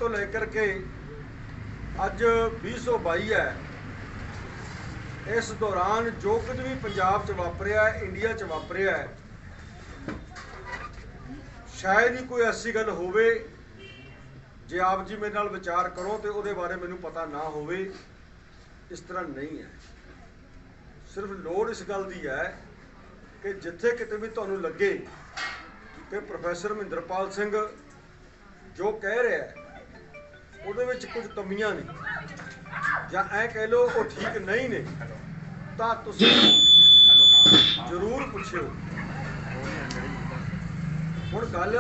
ਤੋਂ ਲੈ ਕਰਕੇ ਅੱਜ 2022 है। इस दौरान जो कुछ भी पंजाब च वापरिया है, इंडिया च वापरिया है, शायद ही कोई ऐसी गल होवे जे आप जी मेरे नाल विचार करो तो उहदे बारे मैनूं पता ना होवे। इस तरह नहीं है। सिर्फ लोड़ इस गल दी है कि जिथे किते भी तुहानूं लगे कि प्रोफैसर महिंदरपाल सिंह जो कह रहा है ਉਹਦੇ ਵਿੱਚ कुछ कमियां ने ਜਾਂ ਐ ਕਹਿ ਲਓ ਉਹ ठीक नहीं ने, ਤਾਂ ਤੁਸੀਂ ਜ਼ਰੂਰ ਪੁੱਛਿਓ। ਹੁਣ ਗੱਲ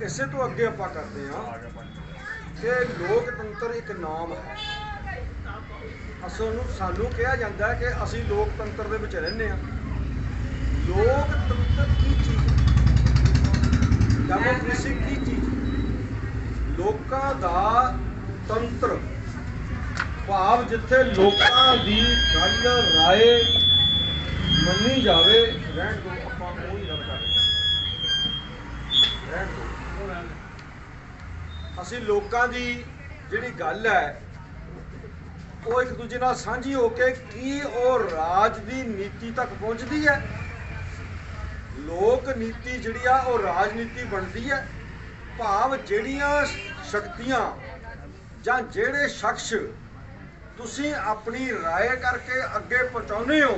ਇਸੇ ਤੋਂ ਅੱਗੇ ਆਪਾਂ ਕਰਦੇ ਹਾਂ ਕਿ ਲੋਕਤੰਤਰ ਇੱਕ ਨਾਮ ਹੈ। ਸਾਨੂੰ ਕਿਹਾ ਜਾਂਦਾ ਹੈ ਕਿ ਅਸੀਂ ਲੋਕਤੰਤਰ ਦੇ ਵਿੱਚ ਰਹਿੰਦੇ ਹਾਂ। ਲੋਕਤੰਤਰ ਕੀ ਚੀਜ਼, ਡੈਮੋਕ੍ਰੇਸੀ ਕੀ ਚੀਜ਼? ਲੋਕਾਂ ਦਾ तंत्र भाव जिथे लोगों की गल राय मनी जाए। रहन दो, आपां कोई गल कर रहन दो। असीं लोगों की जिहड़ी गल है वो एक दूजे नाल सांझी होके की और राज की नीति तक पहुँचती है। लोक नीति जिहड़ी आ वो राजनीति बनती है। भाव जिहड़ियां शक्तियां ਜਾਂ ਜਿਹੜੇ ਸ਼ਖਸ ਤੁਸੀਂ ਆਪਣੀ ਰਾਏ ਕਰਕੇ ਅੱਗੇ ਪਹੁੰਚਾਉਂਦੇ ਹੋ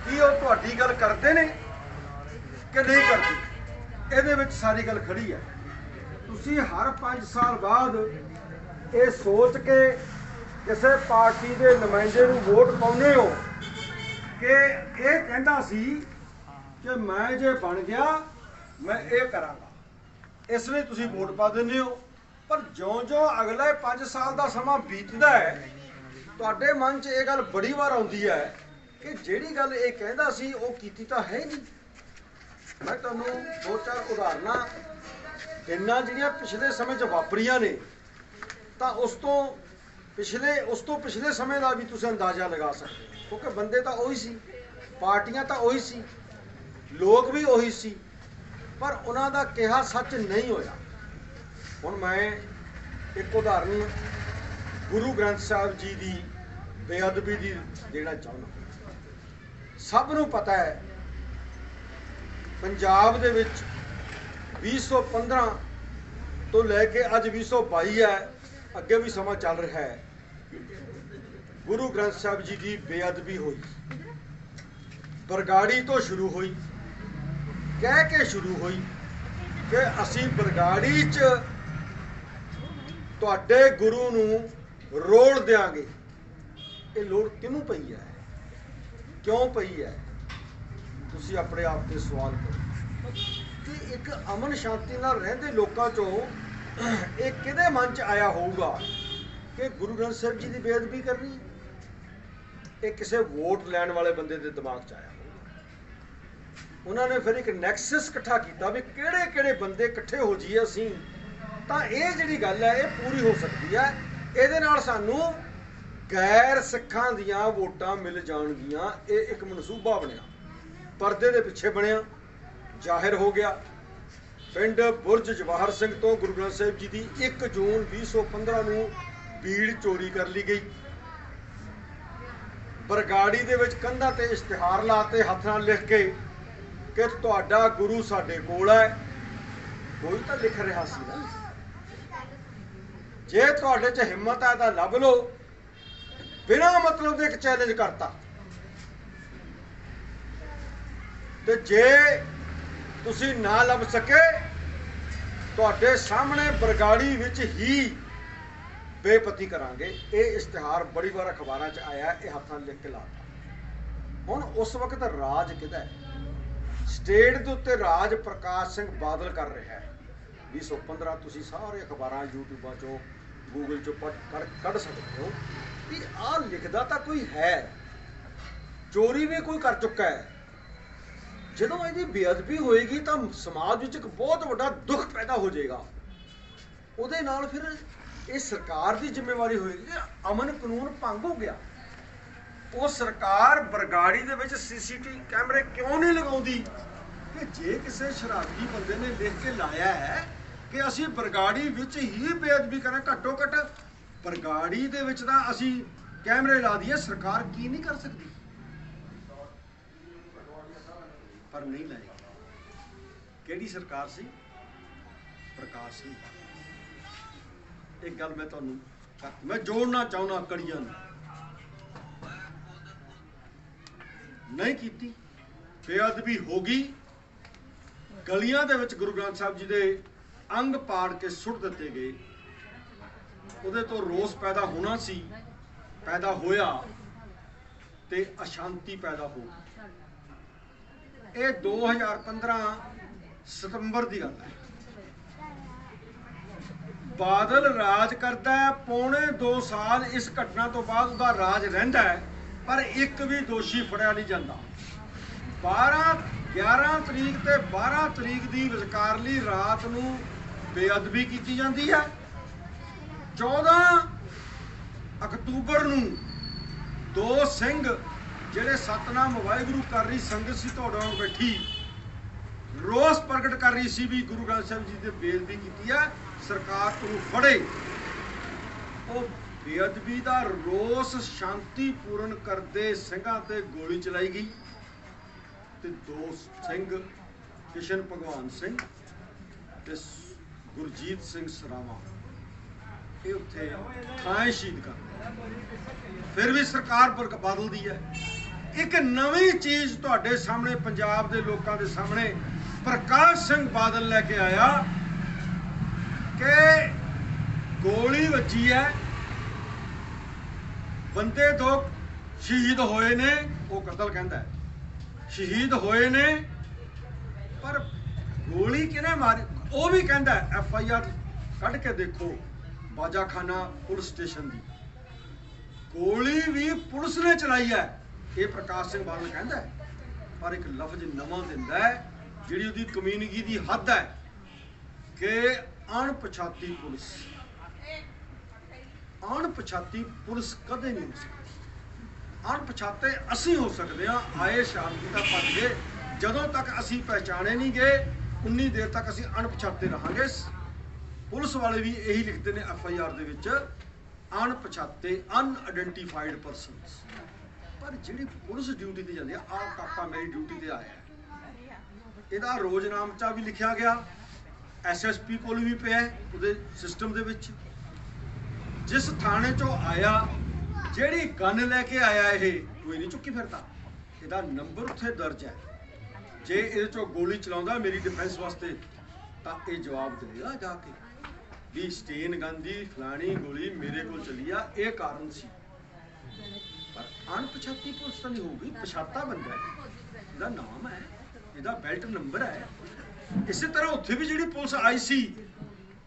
ਕਿ ਉਹ ਤੁਹਾਡੀ ਗੱਲ ਕਰਦੇ ਨੇ ਕਿ ਨਹੀਂ ਕਰਦੇ, ਇਹਦੇ ਵਿੱਚ ਸਾਰੀ ਗੱਲ ਖੜੀ ਹੈ। ਤੁਸੀਂ ਹਰ 5 ਸਾਲ ਬਾਅਦ ਇਹ ਸੋਚ ਕੇ ਕਿਸੇ ਪਾਰਟੀ ਦੇ ਨੁਮਾਇੰਦੇ ਨੂੰ ਵੋਟ ਪਾਉਂਦੇ ਹੋ ਕਿ ਇਹ ਕਹਿੰਦਾ ਸੀ ਕਿ ਮੈਂ ਜੇ ਬਣ ਗਿਆ ਮੈਂ ਇਹ ਕਰਾਂਗਾ, ਇਸ ਲਈ ਤੁਸੀਂ ਵੋਟ ਪਾ ਦਿੰਦੇ ਹੋ। पर ज्यों-ज्यों अगले 5 साल का समा बीतता है तुहाडे मन च ये गल बड़ी बार आउंदी है कि जिहड़ी गल ये कहंदा सी वो कीती तां है नहीं। मैं तुहानूं 2-4 उदाहरणां दिनां जिहड़ियां पिछले समय च वापरियां ने तां उस तो पिछले समय का भी तुसीं अंदाज़ा लगा सकते हो, क्योंकि बंदे तां उही सी, पार्टियां तां उही सी, लोग भी उही सी, पर उन्हां दा कहा सच नहीं होया। ਹੁਣ मैं एक उदाहरण गुरु ग्रंथ साहिब जी की बेअदबी की देना चाहना। सब नूं पता है पंजाब दे विच 2015 तो लैके अज 2022 है, अगे भी समा चल रहा है। गुरु ग्रंथ साहिब जी की बेअदबी हुई, बरगाड़ी तो शुरू हुई, कह के शुरू हुई कि असी बरगाड़ी च तुहाडे गुरु नूं रोड़ देंगे। ये लोड़ किनूं पई है, क्यों पई है? तुसीं अपने आप से सवाल करो कि एक अमन शांति नाल रहिंदे लोकां चों ये किहदे मन च आया होऊगा कि गुरु ग्रंथ साहिब जी की बेअदबी करनी? ये किसी वोट लैण वाले बंदे दे दिमाग च आया होऊगा। उन्होंने फिर एक नैक्सस इकट्ठा किया भी किहड़े बंदे इकट्ठे हो जाइए असीं ਤਾਂ ਇਹ ਜਿਹੜੀ ਗੱਲ ਹੈ ਇਹ ਪੂਰੀ ਹੋ ਸਕਦੀ ਹੈ। ਇਹਦੇ ਨਾਲ ਸਾਨੂੰ ਗੈਰ ਸਿੱਖਾਂ ਦੀਆਂ ਵੋਟਾਂ ਮਿਲ ਜਾਣਗੀਆਂ। ਇਹ ਇੱਕ ਮਨਸੂਬਾ ਬਣਿਆ, ਪਰਦੇ ਦੇ ਪਿੱਛੇ ਬਣਿਆ, ਜ਼ਾਹਿਰ ਹੋ ਗਿਆ। ਪਿੰਡ ਬੁਰਜ ਜਵਾਹਰ ਸਿੰਘ ਤੋਂ ਗੁਰੂ ਗ੍ਰੰਥ ਸਾਹਿਬ ਜੀ ਦੀ 1 ਜੂਨ 2015 ਨੂੰ ਬੀੜ ਚੋਰੀ ਕਰ ਲਈ ਗਈ। ਬਰਗਾੜੀ ਦੇ ਵਿੱਚ ਕੰਧਾਂ ਤੇ ਇਸ਼ਤਿਹਾਰ ਲਾਤੇ ਹੱਥ ਨਾਲ ਲਿਖ ਕੇ ਕਿ ਤੁਹਾਡਾ ਗੁਰੂ ਸਾਡੇ ਕੋਲ ਹੈ। ਕੋਈ ਤਾਂ ਲਿਖ ਰਿਹਾ ਸੀ ਨਾ। जे तुहाडे च हिम्मत है तो लभ लो। बिना मतलब दे एक चैलेंज करता ते जे तुसी ना लभ सके तुहाडे सामने बरगाड़ी विच ही बेपती करांगे। ये इश्तिहार बड़ी बार अखबारां च आया, ये हत्थां लिख के लाता। हुण उस वक्त राज किहदा है? स्टेट दे उत्ते राज प्रकाश सिंह बादल कर रहा है। 2015 तुसी सारे अखबारां यूट्यूबां चों गूगल चो कढ़ सकते हो कि आ लिखदा तां कोई है, चोरी भी कोई कर चुका है। जदों इहदी बेअदबी होएगी तां समाज विच एक बहुत वड्डा दुख पैदा हो जाएगा। उहदे नाल फिर ये सरकार की जिम्मेवारी होएगी। अमन कानून भंग हो गया। वो सरकार बरगाड़ी दे विच CCTV कैमरे क्यों नहीं लगाउंदी कि जे किसी शराबी बंदे ने लिख के लाया है कि असी बरगाड़ी विच ही बेअदबी करें। घट्टो घट बरगाड़ी दे विच तां असी कैमरे ला दिए, सरकार की नहीं कर सकती? पर नहीं लाए। किहड़ी सरकार सी? प्रकाश सिंह बादल। एक गल मैं तुहानूं मैं जोड़ना चाहुंदा कड़ियां नहीं कीती, बेअदबी हो गई, गलियां दे विच गुरु ग्रंथ साहिब जी दे अंग पाड़ के सुट दिते गए, उहदे तो रोस पैदा होना सी, पैदा होया ते अशांति पैदा हो गई। ये 2015 सितंबर की गल है। बादल राज करता है पौने 2 साल, इस घटना तो बाद उसका राज रहिंदा है, पर एक भी दोषी फड़िया नहीं जाता। 11 तरीक ते 12 तरीक की विचकारली रात नूं बेअदबी की जाती है। 14 अक्तूबर नूं 2 सिंह ਜਿਹੜੇ सतनाम वाहिगुरू कर रही संगत सी ਤੁਹਾਡੇ ਨਾਲ बैठी रोस प्रगट कर रही सी भी गुरु ग्रंथ साहिब जी की बेअदबी की है, सरकार तो फड़े। वो बेअदबी का रोस शांतिपूर्ण करते सिंघां ते गोली चलाई गई ते 2 सिंह किशन भगवान सिंह ते गुरजीत सिंह सरावा ये उत्थे थाएं शहीद कर। फिर भी सरकार बादल दी है। एक नवी चीज तुहाडे सामने पंजाब के लोगों के सामने प्रकाश सिंह बादल लेके आया कि गोली वजी है, बंदे 2 शहीद होए ने, वो कतल कहता है, शहीद होए ने, पर गोली किने मारी? वो भी कहता है FIR कढ़ के देखो बाजाखाना पुलिस स्टेशन की, गोली भी पुलिस ने चलाई है, ये प्रकाश सिंह बादल कहता है। पर एक लफ्ज नवा दिंदा है, जिहड़ी उहदी कमीनगी की हद है कि अणपछाती पुलिस। अणपछाती पुलिस कदे नहीं हो सकती। अणपछाते असी हो सकते हैं, आए शांति का भज गए, जदों तक असी पहचाने नहीं गए उन्नी देर तक असी अणपछाते रहांगे। पुलिस वाले भी यही लिखते हैं FIR दे विच, अणपछाते अनआइडेंटिफाइड परसनस। पर जिहड़ी पुलिस ड्यूटी ते जांदी आ काका मेरी ड्यूटी ते आया है, इहदा रोजनामचा भी लिखिया गया, SSP कोल भी पिया उहदे सिस्टम दे विच। जिस थाने चों आया, जिहड़ी गन लैके आया, ये कोई नहीं चुकी फिरदा, इहदा नंबर उत्थे दर्ज है। जे इहदे चों गोली चलाउंदा मेरी डिफेंस वास्ते तां ये जवाब देगा जाके भी स्टेन गन दी फलानी गोली मेरे को चली आ, ये कारण सी। पर अणपछाती पुलिस तो नहीं होगी, पछाता बंदा है, इसका नाम है, इसका बेल्ट नंबर है। इसी तरह उत्थे भी जिहड़ी पुलिस आई सी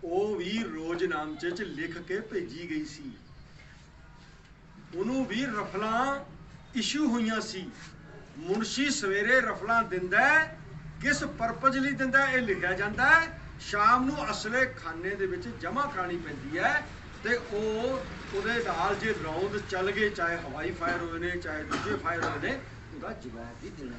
वो भी रोजनामचे च लिख के भेजी गई सी, उन्होंने भी रफलां इशू हुई सी। मुंशी सवेरे रफलां दिंदा है, किस परपज लई दिंदा है ये लिखिया जाता है, शाम नूं असले खाने दे विच जमा करानी पैंदी है ते ਉਹਦੇ ਨਾਲ जे रौंद चल गए, चाहे हवाई फायर होए ने चाहे दूजे फायर होए ने, उसका जवाब भी देना।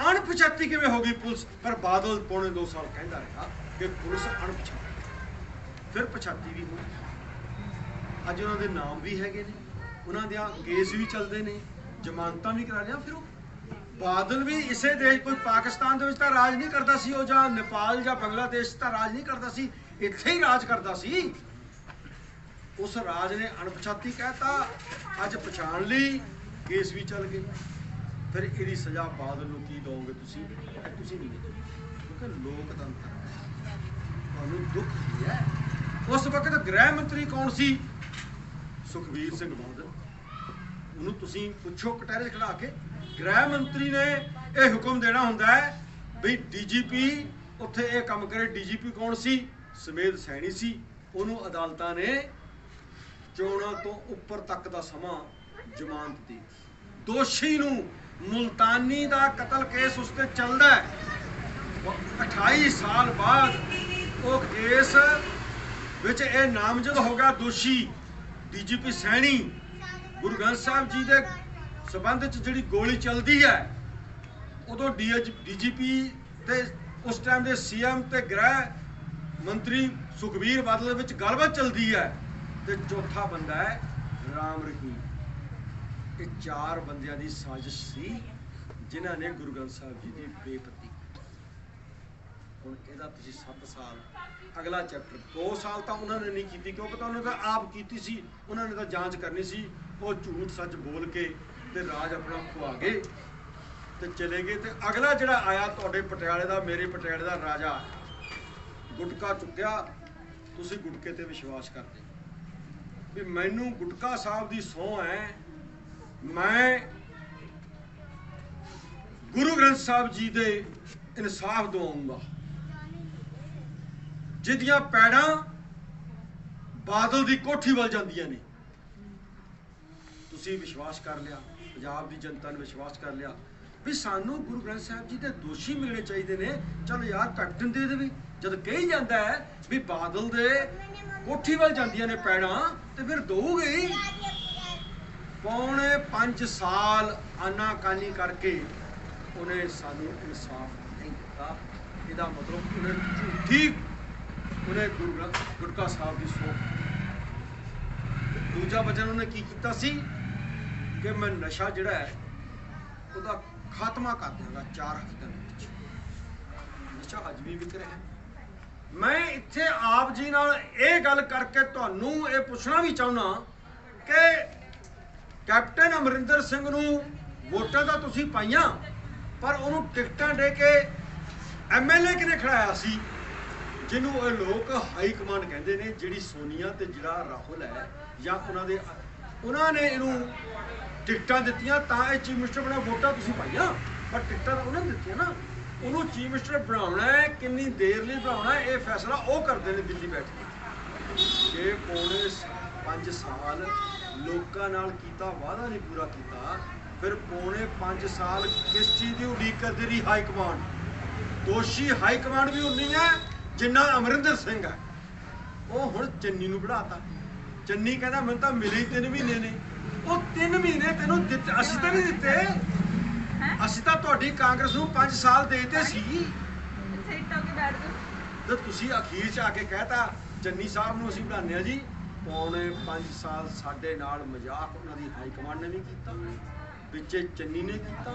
अणपछाती किवें हो गई पुलिस? पर बादल पौने 2 साल कहता रहा कि पुलिस अणपछाती, फिर पछाती भी हो। अज उन्होंने नाम भी हैगे ने, उन्होंने केस भी चलते हैं, जमानतां भी करा लिया। फिर बादल भी इसे देश, कोई पाकिस्तान दे विच तां राज नहीं करता सी, जां नेपाल जां बांग्लादेश तां राज नहीं करता सी, इत्थे ही राज करता सी। उस राज ने अणपछाती कहता, अज पछाण ली, केस भी चल गए। फिर इसकी सजा बादल नूं की दोगे? तुसीं नहीं दे, क्योंकि लोकतंत्र तुहानूं दुख ही है। उस वक्त गृह मंत्री कौन सी? सुखबीर सिंह बादल। उन्होंने तुसीं पुछो कटहरे खड़ा के, गृह मंत्री ने यह हुक्म देना हुंदा है भी DGP उत्थे ये काम करे। DGP कौन सी? समੇਧ सैनी सी। उन्होंने अदालतां ने चोणां तो उपर तक का समा जमानत दी। दोषी नूं मुल्तानी का कतल केस उस पर चलता है, 28 साल बाद वो केस विच ये नामजद हो गया दोषी DGP सैनी। गुरु ग्रंथ साहिब जी के संबंध च जिहड़ी गोली चलती है, उदों DGP ते उस टाइम के CM ते गृह मंत्री सुखबीर बादल दे विच गलबात चलती है। तो चौथा बंदा है राम रहीम। ये 4 बंदियां दी साजिश सी जिन्हां ने गुरु ग्रंथ साहिब जी की बेपत्ती। हुण इहदा तुसीं 7 साल अगला चैप्टर 2 साल तो उन्होंने नहीं की, क्योंकि तो उन्होंने आप की सी, उन्होंने तो जांच करनी सी। वो झूठ सच बोल के ते राज अपना खुआ गए ते चले गए। तो अगला जिहड़ा आया तुहाडे पटियाले दा, मेरे पटियाले दा राजा गुटका चुक्या। तुसीं गुटके ते विश्वास करते भी मैनू गुटका साहब दी सौं है, मैं गुरु ग्रंथ साहब जी दे इंसाफ दवाऊंगा। जिहदियां पैड़ां बादल दी कोठी वल जांदियां ने। तुसीं विश्वास कर लिया, पंजाब दी जनता ने विश्वास कर लिया भी सानू गुरु ग्रंथ साहब जी दे दोषी मिलने चाहिए ने। चलो यार कैप्टन दे देवी, जब कही जाता है भी बादल दे कोठी वल जांदियां ने पैड़ां, तो फिर दोगे ही। 5.25 साल आनाकानी करके उन्हें सानू इंसाफ नहीं दिता। इसका मतलब उन्हें झूठी उन्हें गुटका साहब की सौंप। दूजा वचन उन्हें की कीता सी कि मैं नशा जिहड़ा है उसका खात्मा कर देंगा 4 हफ्ते में। नशा अज भी विक रहा है। मैं इत्थे आप जी नाल ये गल करके तुहानू ये पुछना भी चाहुंदा कि कैप्टन अमरिंदर सिंह नूं वोटां तां तुसीं पाईआं, पर उन्होंने टिकटां दे के MLA किने खड़ाया सी, जिन्हों ये लोग हाई कमांड कहते हैं, जिहड़ी सोनिया ते जिहड़ा राहुल है या उन्होंने इनू टिकटां दित्तियां तां ये चीफ मिनिस्टर बना। वोटां तुसीं पाईआं पर टिकटां तां उन्होंने दित्तियां ना। उन्होंने चीफ मिनिस्टर बनाउणा है, कितनी देर लई बनाउणा है, ये फैसला वो करते हैं दिल्ली बैठ के। जे 5.25 साल लोकां नाल कीता वादा नहीं पूरा कीता, फिर 5.25 साल किस चीज़ की उड़ीक करती रही हाई कमांड। दोषी हाई कमांड भी उन्नी है जिन्ना अमरिंदर सिंह है। वो हुण चन्नी नूं बढ़ाता। चन्नी कहता मैं तो मिले ही 3 महीने ने। वो 3 महीने तेनों दिते, असीं तां नहीं दिते। असीं तां तुहाडी कांग्रेस नूं 5 साल देते सी। तो तुसीं अखीर च आके कहता चन्नी साहब नूं असीं बढ़ाने जी। 5.25 साल साडे नाल मजाक उन्हां दी हाई कमांड ने भी कीता, विचे चन्नी ने कीता,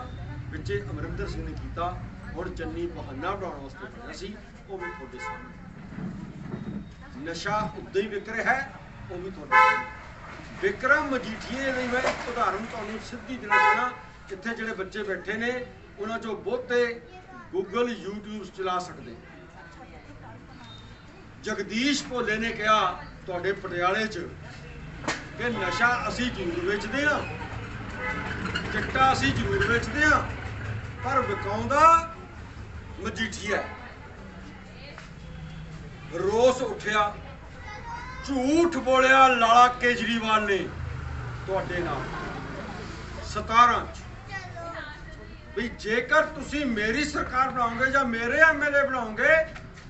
विचे अमरिंदर सिंह ने कीता। हुण चन्नी बहाना बढ़ाउण वास्ते खड़ा सी, वो भी तुहाडे सामने। नशा उद्दां ही विक रहा है, वो भी तुहाडे सामने। विक्रम मजीठीए लई मैं एक उदाहरण तुहानूं सिद्धी देना चाहना। इत्थे जिहड़े बच्चे बैठे ने उन्हां चों बहुते गूगल यूट्यूब चला सकते। जगदीश भोले ने कहा तुहाडे पटियाले च कि नशा असीं जरूर वेचदे आ, चिट्टा असीं जरूर वेचदे आ, पर विकाउंदा मजीठीआ। रोस उठिया, झूठ बोलिया लाला केजरीवाल ने तुहाडे नाल 17 भी जेकर तुसीं मेरी सरकार बनाओगे या मेरे MLA बनाओगे,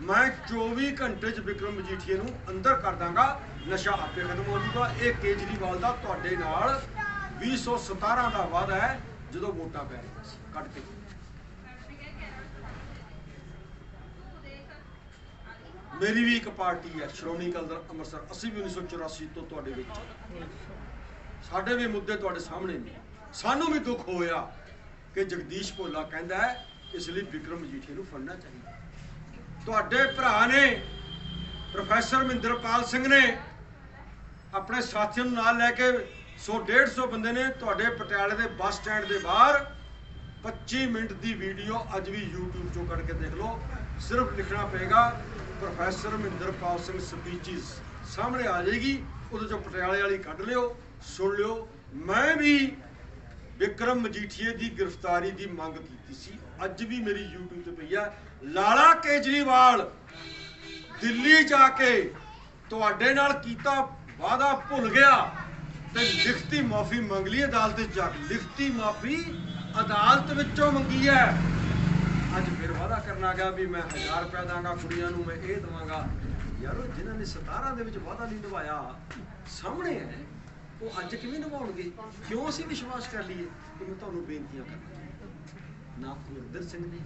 मैं 24 घंटे च विक्रम मजीठीए नूं अंदर कर दांगा। नशा आपे खत्म हो जाऊगा। ये केजरीवाल का तुहाडे नाल 2017 का वादा है जो वोटां पै रही सी कट के। मेरी भी एक पार्टी है श्रोमणी अकाली दल अमृतसर। असीं भी 1984 तो तुहाडे विच साडे भी मुद्दे तुहाडे सामने ने। सानू भी दुख होया कि जगदीश भोला कहता है इसलिए विक्रम मजीठीए नूं फड़ना चाहिए। तुहाडे भरा ने प्रोफैसर महेंद्रपाल सिंह ने अपने साथियों नाल लैके 100-150 बंदे ने तुहाडे पटियाले के बस स्टैंड के बाहर 25 मिनट की वीडियो अज भी यूट्यूब चो कट के देख लो। सिर्फ लिखना पेगा प्रोफैसर महेंद्रपाल सिंह स्पीचिज, सामने आ जाएगी। उहदे चो पटियाले वाली कढ़ लियो, सुन लियो। मैं भी विक्रम मजीठीए की गिरफ्तारी की मंग की सी, अज भी मेरी यूट्यूब पर पई है। लाला केजरीवाल दिल्ली जाके तुहाडे नाल कीता वादा भुल गया ते लिखती माफ़ी मंग ली अदालत जाके। लिखती माफ़ी अदालत विचों मंगी है। अज फिर वादा करना गया भी मैं 1000 रुपया दांगा कुड़ियां नूं, मैं ये देवांगा। यारो जिन्होंने 17 दे विच वादा नहीं निभाया सामने है, वो अज किवें निभाउणगे? क्यों असीं विश्वास कर लीए? तो मैं तुहानूं बेनतियां करना, ना अमरिंदर सिंह ने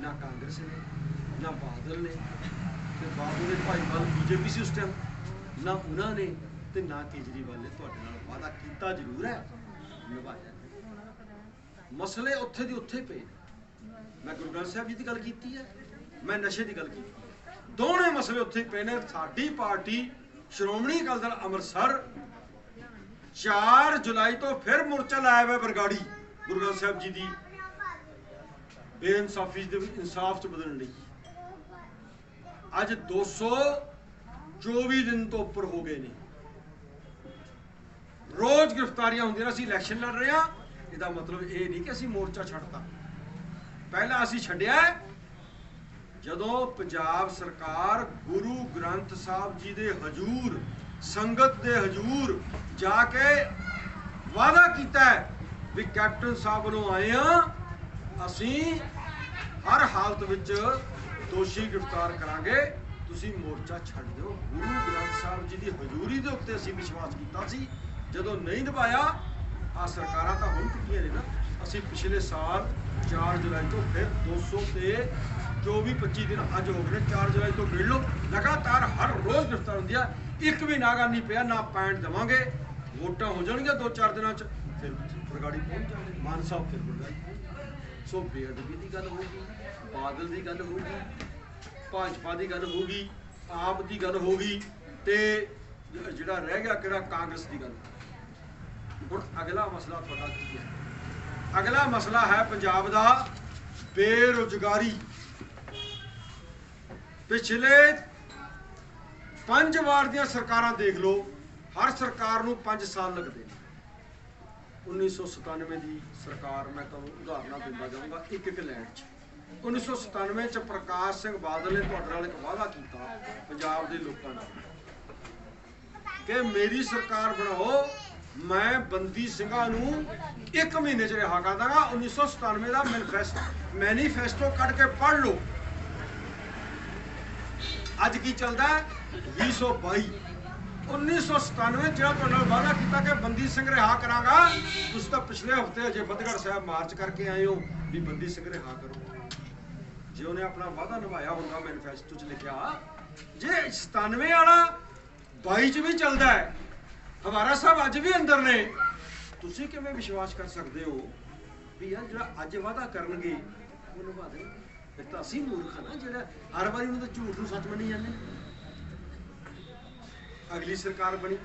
ना कांग्रेस ने ना बादल ने ते बाबू ने भाईवाल बीजेपी सी उस टाइम, ना उन्होंने ते ना केजरीवाल ने तुहाडे नाल वादा कीता जरूर है, निभाया नहीं। मसले उत्थे दी उत्थे पे। मैं गुरु ग्रंथ साहिब जी की गल कीती है, मैं नशे की गल की, दोनों मसले उत्थे पे ने। साडी पार्टी श्रोमणी अकाली दल अमृतसर 4 जुलाई तो फिर मोर्चा लाया हुआ बरगाड़ी गुरु ग्रंथ साहिब जी की बेइंसाफी दे इंसाफ च बदलण लई। अज 224 दिन तो उपर हो गए ने, रोज गिरफ्तारियां होंदियां। असीं इलैक्शन लड़ रहे हैं, इसदा मतलब ये नहीं कि असीं मोर्चा छड्डता। पहला असीं छड्डिआ जदों पंजाब सरकार गुरु ग्रंथ साहिब जी दे हजूर संगत दे हजूर जाके वादा कीता है भी कैप्टन साहब वालों आए हैं, असीं हर हालत विच दोषी गिरफ्तार करांगे, तुसीं मोर्चा छड्ड दिओ। गुरु ग्रंथ साहिब जी की हजूरी के उत्ते असीं विश्वास किया सी, जदों नहीं निभाया आ सरकारां तां हुण कीतियां ने ना। असीं पिछले साल 4 जुलाई तो फिर 224-25 दिन अज हो गए, 4 जुलाई तो मिल लो, लगातार हर रोज़ गिरफ्तार होंदी है। एक भी नागा नहीं पिया, ना पैण देवांगे। वोटां हो जाणगियां 2-4 दिनां च, फिर बरगाड़ी पहुंच जाएंगे, मान साहब फिर बरगाड़ी पहुंच। सो बेअदबी की गल होगी, बादल की गल होगी, भाजपा की गल होगी, आप की गल होगी, तो जिहड़ा रह गया किहड़ा कांग्रेस की गल। हुण अगला मसला तुहाडा की है? अगला मसला है पंजाब दा बेरोजगारी। पिछले 5 वार दियां सरकारां देख लो, हर सरकार नूं 5 साल लगदे ने। 1997 की सरकार, मैं तुहानूं उदाहरण दिंदा जाऊँगा एक एक लैंड च। 1997 च प्रकाश सिंह बादल ने तुहाडे नाल एक वादा कीता पंजाब दे लोकां नाल कि मेरी सरकार बनाओ, मैं बंदी ਸਿੰਘਾਂ ਨੂੰ 1 महीने च रिहा कर दांगा। 1997 का मैनीफेस्टो कट के पढ़ लो। अज की चलता है 2022। 1997 जो वादा किया कि बंदी सिंह रिहा करांगा, तुसीं तां पिछले हफ्ते अजे फतेहगढ़ साहब मार्च करके आए हो भी बंदी सिंह रिहा करो। जे उन्हें अपना वादा निभाया होगा, मैनीफेस्टो च लिखा, जे 97 वाला 22 च भी चलता है, हवारा साहब अज भी अंदर ने, तुसीं किवें विश्वास कर सकते हो भी यार जिहड़ा अज वादा करनगे वो निभा देणगे? फिर तां असीं मूर्ख हां ना, जिहड़ा हर वारी उन्हां दे झूठ नूं सच मन्नी जांदे। अगली सरकार बनी,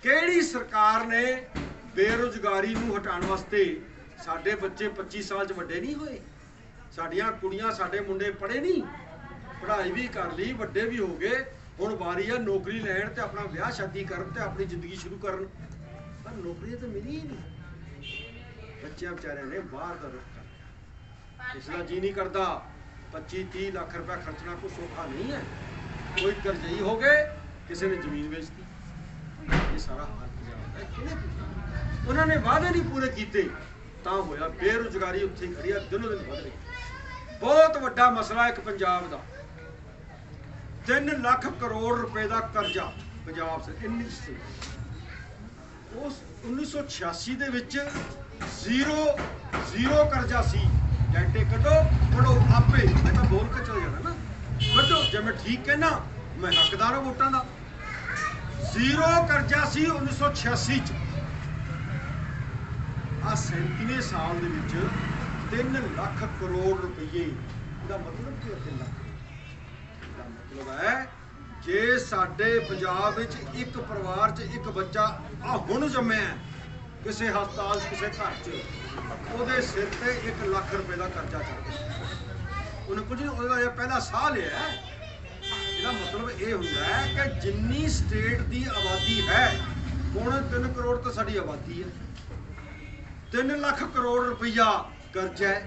किहड़ी सरकार ने बेरोजगारी नूं हटाउण वास्ते? साडे बच्चे 25 साल च वड्डे नहीं होए, साडियां कुड़ियां साडे मुंडे पढ़े नहीं, पढ़ाई भी कर ली, वड्डे भी हो गए, हुण वारी आ नौकरी लैण ते अपना विआह शादी करन ते अपनी जिंदगी शुरू करन, पर नौकरी तो मिली ही नहीं। बच्चों बेचारे ने बाहर का रुख कर, इसका जी नहीं करता। 25-30 लाख रुपया खर्चना कोई सौखा नहीं है। कोई करजई हो गए, किसी ने जमीन बेच दी, ये सारा हाल पंजाब है। उन्होंने वादे नहीं पूरे किए, तां होया बेरोजगारी उत्थे ही खड़ी है, दिनों दिन वध रही। बहुत वड्डा मसला एक पंजाब का, 3 लाख करोड़ रुपए का करजा पंजाब से इन्नी स्टेट। उस 1986 दे विच जीरो करजा सी। डैंटे कड्डो पढ़ो आपे, मैं तो बोल के चल जाना ना, कड्डो जे मैं ठीक कहना, मैं हकदार हूं वोटां दा। जीरो करजा सी 1986 च। आ 37वें साल दे विच 3 लाख करोड़ रुपये का मतलब कि 3 लाख का मतलब है जे साडे पंजाब विच एक परिवार च एक बच्चा आ हुण जम्मिआ किसी हस्पताल किसी घर च, ਉਹਦੇ सिर ते 1 लाख रुपए का कर्जा चढ़ गया। उन्हें कुछ नहीं, ਉਹਦਾ पहला साह लिया। ਇਹਦਾ मतलब ये होंदा है कि जिन्नी स्टेट की आबादी है, 3.25 करोड़ तो साडी आबादी है, 3 लाख करोड़ रुपया कर्जा है।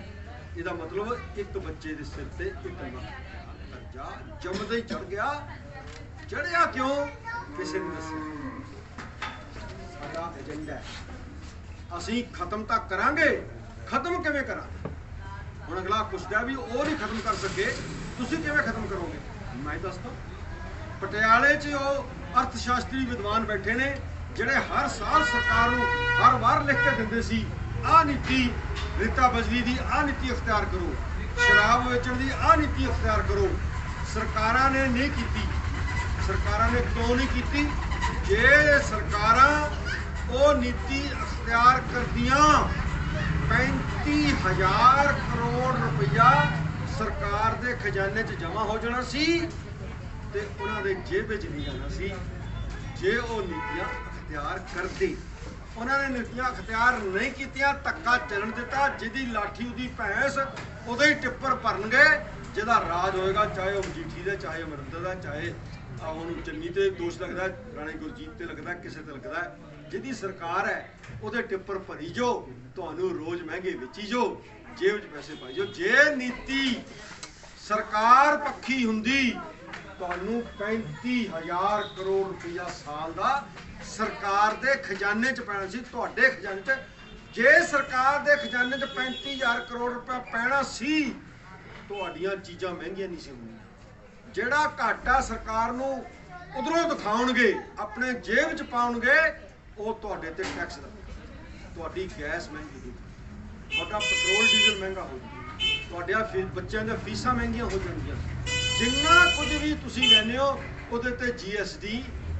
ਇਹਦਾ मतलब एक बच्चे के सिर ते 1 लाख कर्जा जमदे ही चढ़ गया। चढ़िया क्यों? किसी ने दस्सिया। साडा एजेंडा है, असीं खत्म तक करांगे। खत्म किवें करांगे? हुण अगला पुछदा भी वो नहीं खत्म कर सके, तुसीं किवें खत्म करोगे? मैं दसदा, पटियाले च वो अर्थशास्त्री विद्वान बैठे ने जिहड़े हर साल सरकार नूं हर वार लिख के दिंदे सी, आ नीति रीता बजली दी, आ नीति अख्तियार करो। शराब वेचण की आह नीति अख्तियार करो। सरकारां ने नहीं की, सरकारां ने क्यों नहीं की? जे सरकारां वो नीति अख्तियार करदियां 35,000 करोड़ रुपया सरकार के खजाने च जमा हो जाना सी ते उन्हां दे जेब च नहीं जाना सी। जे वो नीतियां अख्तियार करदे, उन्होंने नीतियां अख्तियार नहीं कीतियां, धक्का चलन दिता, जिहदी लाठी उहदी भैंस, उहदे ही टिप्पर भरनगे, जिहदा राज होएगा, चाहे वह मजीठी दे, चाहे अमरिंदर दा, चाहे उन्होंने चन्नी ते दोष लगता, राणे गुरजीत ते लगता, किसी ते लगता, जिहदी सरकार है उहदे टिप्पर भरी जो, तुहानूं रोज़ महंगे बेची जो, जेब च पैसे पाई जो। जे नीति सरकार पक्षी हुंदी तुहानूं 35,000 करोड़ रुपया साल का सरकार के खजाने च पैना सी, तुहाडे खजाने च। जे सरकार के खजाने च 35,000 करोड़ रुपया पैना सी, तुहाडीआं चीज़ां महंगियां नहीं सी होणीआं। जिहड़ा घाटा सरकार नूं उधरों दिखाउणगे, अपने जेब च पाउणगे, वो तुहाडे ते टैक्स लगेगा। तुहाडी गैस महंगी होगी, तुहाडा पेट्रोल डीजल महंगा हो जाएगा, तुहाडे बच्चों दी फीसां महंगियां हो जाएंगियां। जिन्ना कुछ भी तुसीं लैंदे हो उहदे ते GST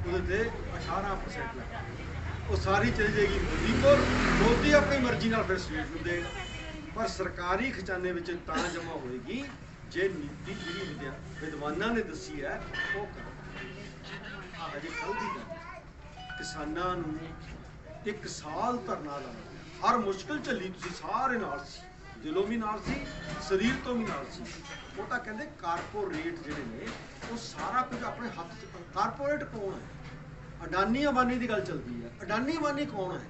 उहदे ते 18% लगेगा, वो सारी चली जाएगी मोदी को। मोदी अपनी मर्जी नाल फिर स्टेट नूं देगा, पर सरकारी खजाने विच तां जमा होएगी जे नीति जिहड़ी विद्वानां ने दसी है वो कर। अजे कल दी गल, किसानां नूं 1 साल धरना लाया, हर मुश्किल झल्ली, तुसीं सारे नाल सी, दिलों भी नाल सी, शरीर तो भी नाल सी। वो तां कहंदे कारपोरेट जिहड़े ने वो सारा कुछ अपने हत्थ च। कारपोरेट कौन है? अडानी अंबानी की गल चलती है। अडानी अंबानी कौन है?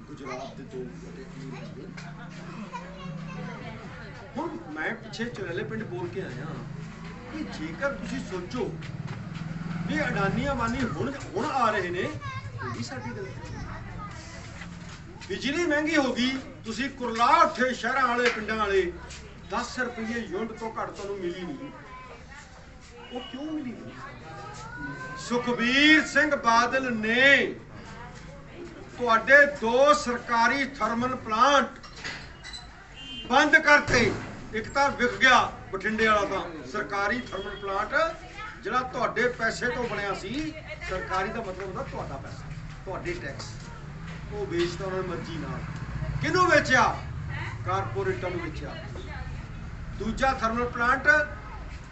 गुजरात के 2 बड़े अमीर हुण मैं पिछे चुरैले पिंड बोल के आया कि जेकर तुसीं सोचो भी अडानी अंबानी हुण आ रहे ने, भी साडी गलती। बिजली महंगी होगी, तुसीं कुरला उठे शहरां वाले पिंडां वाले, 10 रुपये यूनिट तो घट तुहानूं मिली नहीं। वो क्यों मिली नहीं? सुखबीर सिंह बादल ने तुहाडे 2 सरकारी थर्मल प्लांट बंद करते। एक तो विक गया बठिंडे वाला, तो सरकारी थर्मल प्लांट जिहड़ा तुहाडे पैसे तो बनया सी, सरकारी का मतलब होंदा तुहाडा पैसा, तुहाडे टैक्स, वो बेचता उन्होंने मर्जी नाल। किहनूं वेचिया? कारपोरेटां नूं वेचिया। दूजा थर्मल प्लांट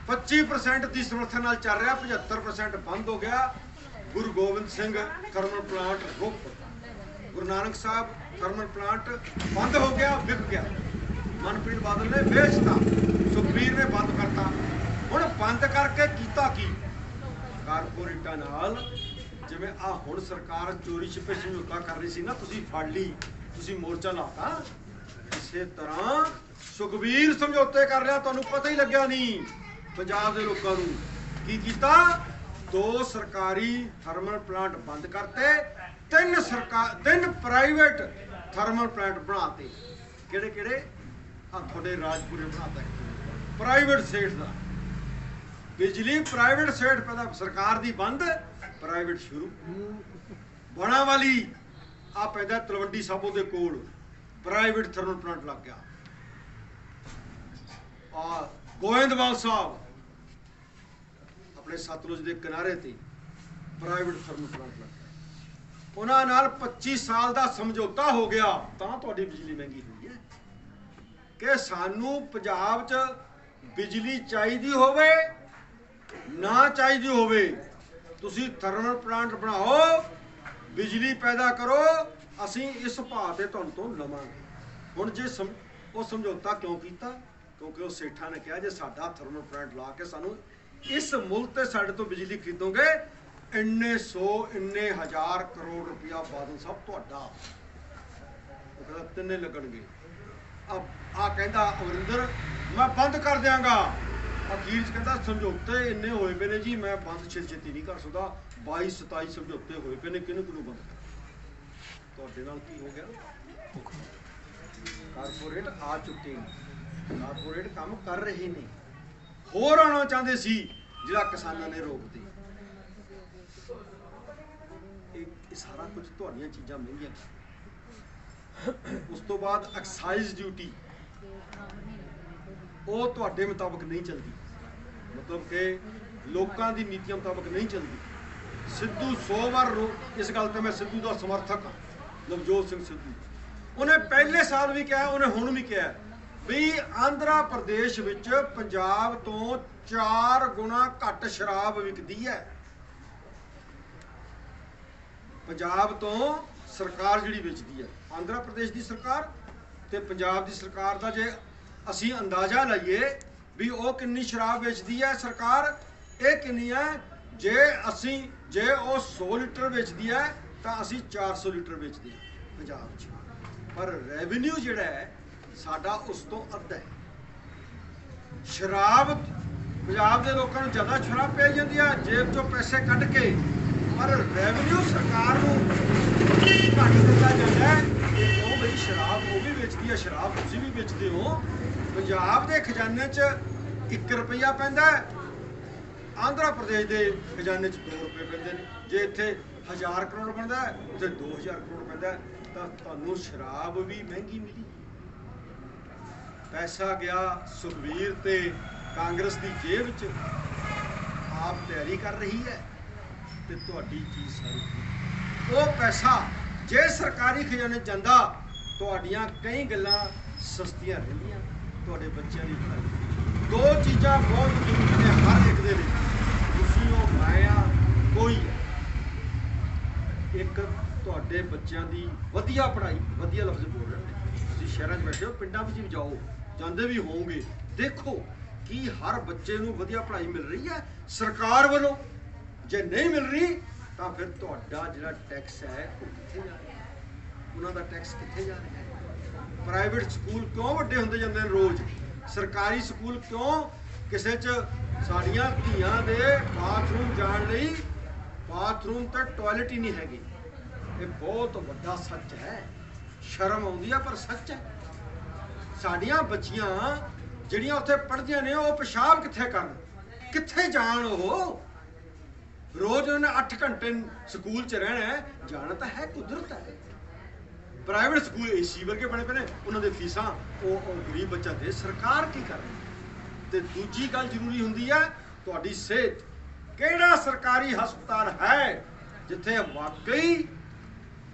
25% की समर्थन नाल चल रहा, 75% बंद हो गया। गुरु गोबिंद सिंह थर्मल प्लांट रुक, गुरु नानक साहब थर्मल प्लांट बंद हो गया, विक गया। मनप्रीत बादल ने बेचता, सुखबीर ने बंद करता। हुण बंद करके कीता की? कारपोरेटां नाल जिवें आ हुण सरकार चोरी छिपे समझौता कर रही सी ना, तुसीं फड़ ली, तुसीं मोर्चा लाता, इसे तरह सुखबीर समझौते कर रहा, तुहानूं पता ही लग्या नहीं। पंजाब के लोगों नूं की कीता? 2 सरकारी थर्मल प्लांट बंद करते, 3 प्राइवेट थर्मल प्लांट बनाते। किहड़े किहड़े? थोड़े राजपुरे बनाता है प्राइवेट सेठ का। बिजली प्राइवेट सेठ पैदा, सरकार दी बंद, प्राइवेट शुरू। बणा वाली आ पैदा तलवंडी साबो दे कोल प्राइवेट थर्मल प्लांट लग गया। गोविंदवाल साहब अपने सतलुज के किनारे ते प्राइवेट थर्मल प्लांट लग गया। उन्हां नाल 25 साल का समझौता हो गया, तां तुहाडी बिजली महंगी हुई है। कि सानू पंजाब च बिजली चाहिदी होवे ना चाहिदी होवे, तुसी थर्मल प्लांट बनाओ, बिजली पैदा करो, असी इस भाव से तुहानूं तो लवांगे। हुण जे वो समझौता क्यों किया? क्योंकि वो सेठा ने कहा जे साडा थर्मल प्लांट ला के सानू इस मुल्क ते साडे तो बिजली खरीदोगे, इन्ने हज़ार करोड़ रुपया बादल साहब तुहाडा। वो कहता 3 लगणगे। अब आ कहता अमरिंदर मैं बंद कर देंगा। अखीर च कहता समझौते इन्ने होए पे ने जी, मैं बंद छेती नहीं कर सकता। 22-27 समझौते होए पे ने, किनू बंद कर? तुहाडे नाल की हो गया? कारपोरेट आ चुके हैं, कारपोरेट काम कर रहे ने, होर आना चाहते सी जिहड़ा किसानां ने रोक दी। सारा कुछ तुहाडीआं चीज़ां महंगियां। उस तो बाद एक्साइज ड्यूटी ਉਹ ਤੁਹਾਡੇ ਮੁਤਾਬਕ ਨਹੀਂ ਚੱਲਦੀ, ਮਤਲਬ ਕਿ ਲੋਕਾਂ ਦੀ ਨੀਤੀਆਂ ਮੁਤਾਬਕ ਨਹੀਂ ਚੱਲਦੀ। ਸਿੱਧੂ 100 ਵਾਰ ਇਸ ਗੱਲ ਤੇ ਮੈਂ ਸਿੱਧੂ ਦਾ ਸਮਰਥਕ ਹਾਂ, ਨਵਜੋਤ ਸਿੰਘ ਸਿੱਧੂ। ਉਹਨੇ ਪਹਿਲੇ ਸਾਲ ਵੀ ਕਿਹਾ, ਉਹਨੇ ਹੁਣ ਵੀ ਕਿਹਾ ਵੀ ਆਂਧਰਾ ਪ੍ਰਦੇਸ਼ ਵਿੱਚ ਪੰਜਾਬ ਤੋਂ 4 ਗੁਣਾ ਘੱਟ ਸ਼ਰਾਬ ਵਿਕਦੀ ਹੈ। ਪੰਜਾਬ ਤੋਂ ਸਰਕਾਰ ਜਿਹੜੀ ਵੇਚਦੀ ਹੈ, ਆਂਧਰਾ ਪ੍ਰਦੇਸ਼ ਦੀ ਸਰਕਾਰ ਤੇ ਪੰਜਾਬ ਦੀ ਸਰਕਾਰ ਦਾ ਜੇ ਅਸੀਂ ਅੰਦਾਜ਼ਾ ਲਾਈਏ ਵੀ ਉਹ ਕਿੰਨੀ ਸ਼ਰਾਬ ਵੇਚਦੀ ਹੈ ਸਰਕਾਰ, ਇਹ ਕਿੰਨੀ ਹੈ, ਜੇ ਉਹ 100 ਲੀਟਰ ਵੇਚਦੀ ਹੈ ਤਾਂ ਅਸੀਂ 400 ਲੀਟਰ ਵੇਚਦੇ ਹਾਂ ਪੰਜਾਬ 'ਚ। ਪਰ ਰੈਵਨਿਊ ਜਿਹੜਾ ਹੈ ਸਾਡਾ ਉਸ ਤੋਂ ਅੱਧਾ ਹੈ। ਸ਼ਰਾਬ ਪੰਜਾਬ ਦੇ ਲੋਕਾਂ ਨੂੰ ਜ਼ਿਆਦਾ ਸ਼ਰਾਬ ਪਈ ਜਾਂਦੀ ਹੈ ਜੇਬ 'ਚੋਂ ਪੈਸੇ ਕੱਢ ਕੇ, ਪਰ ਰੈਵਨਿਊ ਸਰਕਾਰ ਨੂੰ ਘੱਟ ਦਿੱਤਾ ਜਾਂਦਾ ਹੈ। ਕਿਉਂ ਬਈ ਸ਼ਰਾਬ ਉਹ ਵੀ ਵੇਚਦੀ ਹੈ, ਸ਼ਰਾਬ ਤੁਸੀਂ ਵੀ ਵੇਚਦੇ ਹੋ। ਪੰਜਾਬ ਦੇ ਖਜ਼ਾਨੇ 'ਚ 1 ਰੁਪਈਆ ਪੈਂਦਾ ਹੈ, ਆਂਧਰਾ ਪ੍ਰਦੇਸ਼ ਦੇ ਖਜ਼ਾਨੇ 'ਚ 2 ਰੁਪਏ ਪੈਂਦੇ ਨੇ। ਜੇ ਇੱਥੇ 1000 ਕਰੋੜ ਬਣਦਾ ਹੈ, ਉੱਥੇ 2000 ਕਰੋੜ ਪੈਂਦਾ ਹੈ, ਤਾਂ ਤੁਹਾਨੂੰ ਸ਼ਰਾਬ ਵੀ ਮਹਿੰਗੀ ਮਿਲੀ। ਪੈਸਾ ਗਿਆ ਸੁਖਬੀਰ ਤੇ ਕਾਂਗਰਸ ਦੀ ਜੇਬ 'ਚ, ਆਪ ਤਿਆਰੀ ਕਰ ਰਹੀ ਹੈ ਤੇ ਤੁਹਾਡੀ ਚੀਜ਼ ਸਾਰੀ। ਉਹ ਪੈਸਾ ਜੇ ਸਰਕਾਰੀ ਖਜ਼ਾਨੇ ਜਾਂਦਾ, ਤੁਹਾਡੀਆਂ ਕਈ ਗੱਲਾਂ ਸਸਤੀਆਂ ਰਹਿੰਦੀਆਂ, ਤੁਹਾਡੇ ਬੱਚਿਆਂ ਦੀ ਪੜ੍ਹਾਈ। 2 ਚੀਜ਼ਾਂ ਬਹੁਤ ਜ਼ਰੂਰੀ ਨੇ ਹਰ ਇੱਕ ਦੇ ਵਿੱਚ, ਤੁਸੀਂ ਉਹ ਮੈਂ ਆ ਕੋਈ ਹੈ। ਇੱਕ ਤੁਹਾਡੇ ਬੱਚਿਆਂ ਦੀ ਵਧੀਆ ਪੜ੍ਹਾਈ, ਵਧੀਆ ਲਫ਼ਜ਼ ਬੋਲ ਰਹੇ ਨੇ, ਤੁਸੀਂ ਸ਼ਹਿਰਾਂ 'ਚ ਬੈਠੇ ਹੋ, ਪਿੰਡਾਂ ਵਿੱਚ ਵੀ ਜਾਓ, ਜਾਂਦੇ ਵੀ ਹੋਵੋਗੇ, ਦੇਖੋ ਕਿ ਹਰ ਬੱਚੇ ਨੂੰ ਵਧੀਆ ਪੜ੍ਹਾਈ ਮਿਲ ਰਹੀ ਹੈ ਸਰਕਾਰ ਵੱਲੋਂ। ਜੇ ਨਹੀਂ ਮਿਲ ਰਹੀ ਤਾਂ ਫਿਰ ਤੁਹਾਡਾ ਜਿਹੜਾ ਟੈਕਸ ਹੈ ਉਹ ਕਿੱਥੇ ਜਾ ਰਿਹਾ, ਉਹਨਾਂ ਦਾ ਟੈਕਸ ਕਿੱਥੇ ਜਾ ਰਿਹਾ ਹੈ। ਪ੍ਰਾਈਵੇਟ ਸਕੂਲ ਕਿਉਂ ਵੱਡੇ ਹੁੰਦੇ ਜਾਂਦੇ ਨੇ ਰੋਜ਼, ਸਰਕਾਰੀ ਸਕੂਲ ਕਿਉਂ ਕਿਸੇ 'ਚ ਸਾਡੀਆਂ ਧੀਆਂ ਦੇ ਬਾਥਰੂਮ ਜਾਣ ਲਈ ਬਾਥਰੂਮ ਤੇ ਟਾਇਲਟ ਹੀ ਨਹੀਂ ਹੈਗੀ। ਇਹ ਬਹੁਤ ਵੱਡਾ ਸੱਚ ਹੈ, ਸ਼ਰਮ ਆਉਂਦੀ ਹੈ ਪਰ ਸੱਚ ਹੈ। ਸਾਡੀਆਂ ਬੱਚੀਆਂ ਜਿਹੜੀਆਂ ਉੱਥੇ ਪੜ੍ਹਦੀਆਂ ਨੇ ਉਹ ਪਿਸ਼ਾਬ ਕਿੱਥੇ ਕਰਨ, ਕਿੱਥੇ ਜਾਣ, ਉਹ ਰੋਜ਼ ਉਹਨੇ 8 ਘੰਟੇ ਸਕੂਲ 'ਚ ਰਹਿਣਾ ਹੈ, ਜਾਣਾ ਤਾਂ ਹੈ ਕੁਦਰਤ ਹੈ। ਪ੍ਰਾਈਵੇਟ ਸਕੂਲ ਏਸੀ ਵਰਗੇ ਬਣੇ ਪਏ ਨੇ, ਉਹਨਾਂ ਦੇ ਫੀਸਾਂ ਉਹ ਗਰੀਬ ਬੱਚਾ ਦੇ, ਸਰਕਾਰ ਕੀ ਕਰ ਰਹੀ। ਤੇ ਦੂਜੀ ਗੱਲ ਜ਼ਰੂਰੀ ਹੁੰਦੀ ਹੈ ਤੁਹਾਡੀ ਸਿਹਤ। ਕਿਹੜਾ ਸਰਕਾਰੀ ਹਸਪਤਾਲ ਹੈ ਜਿੱਥੇ ਵਾਕਈ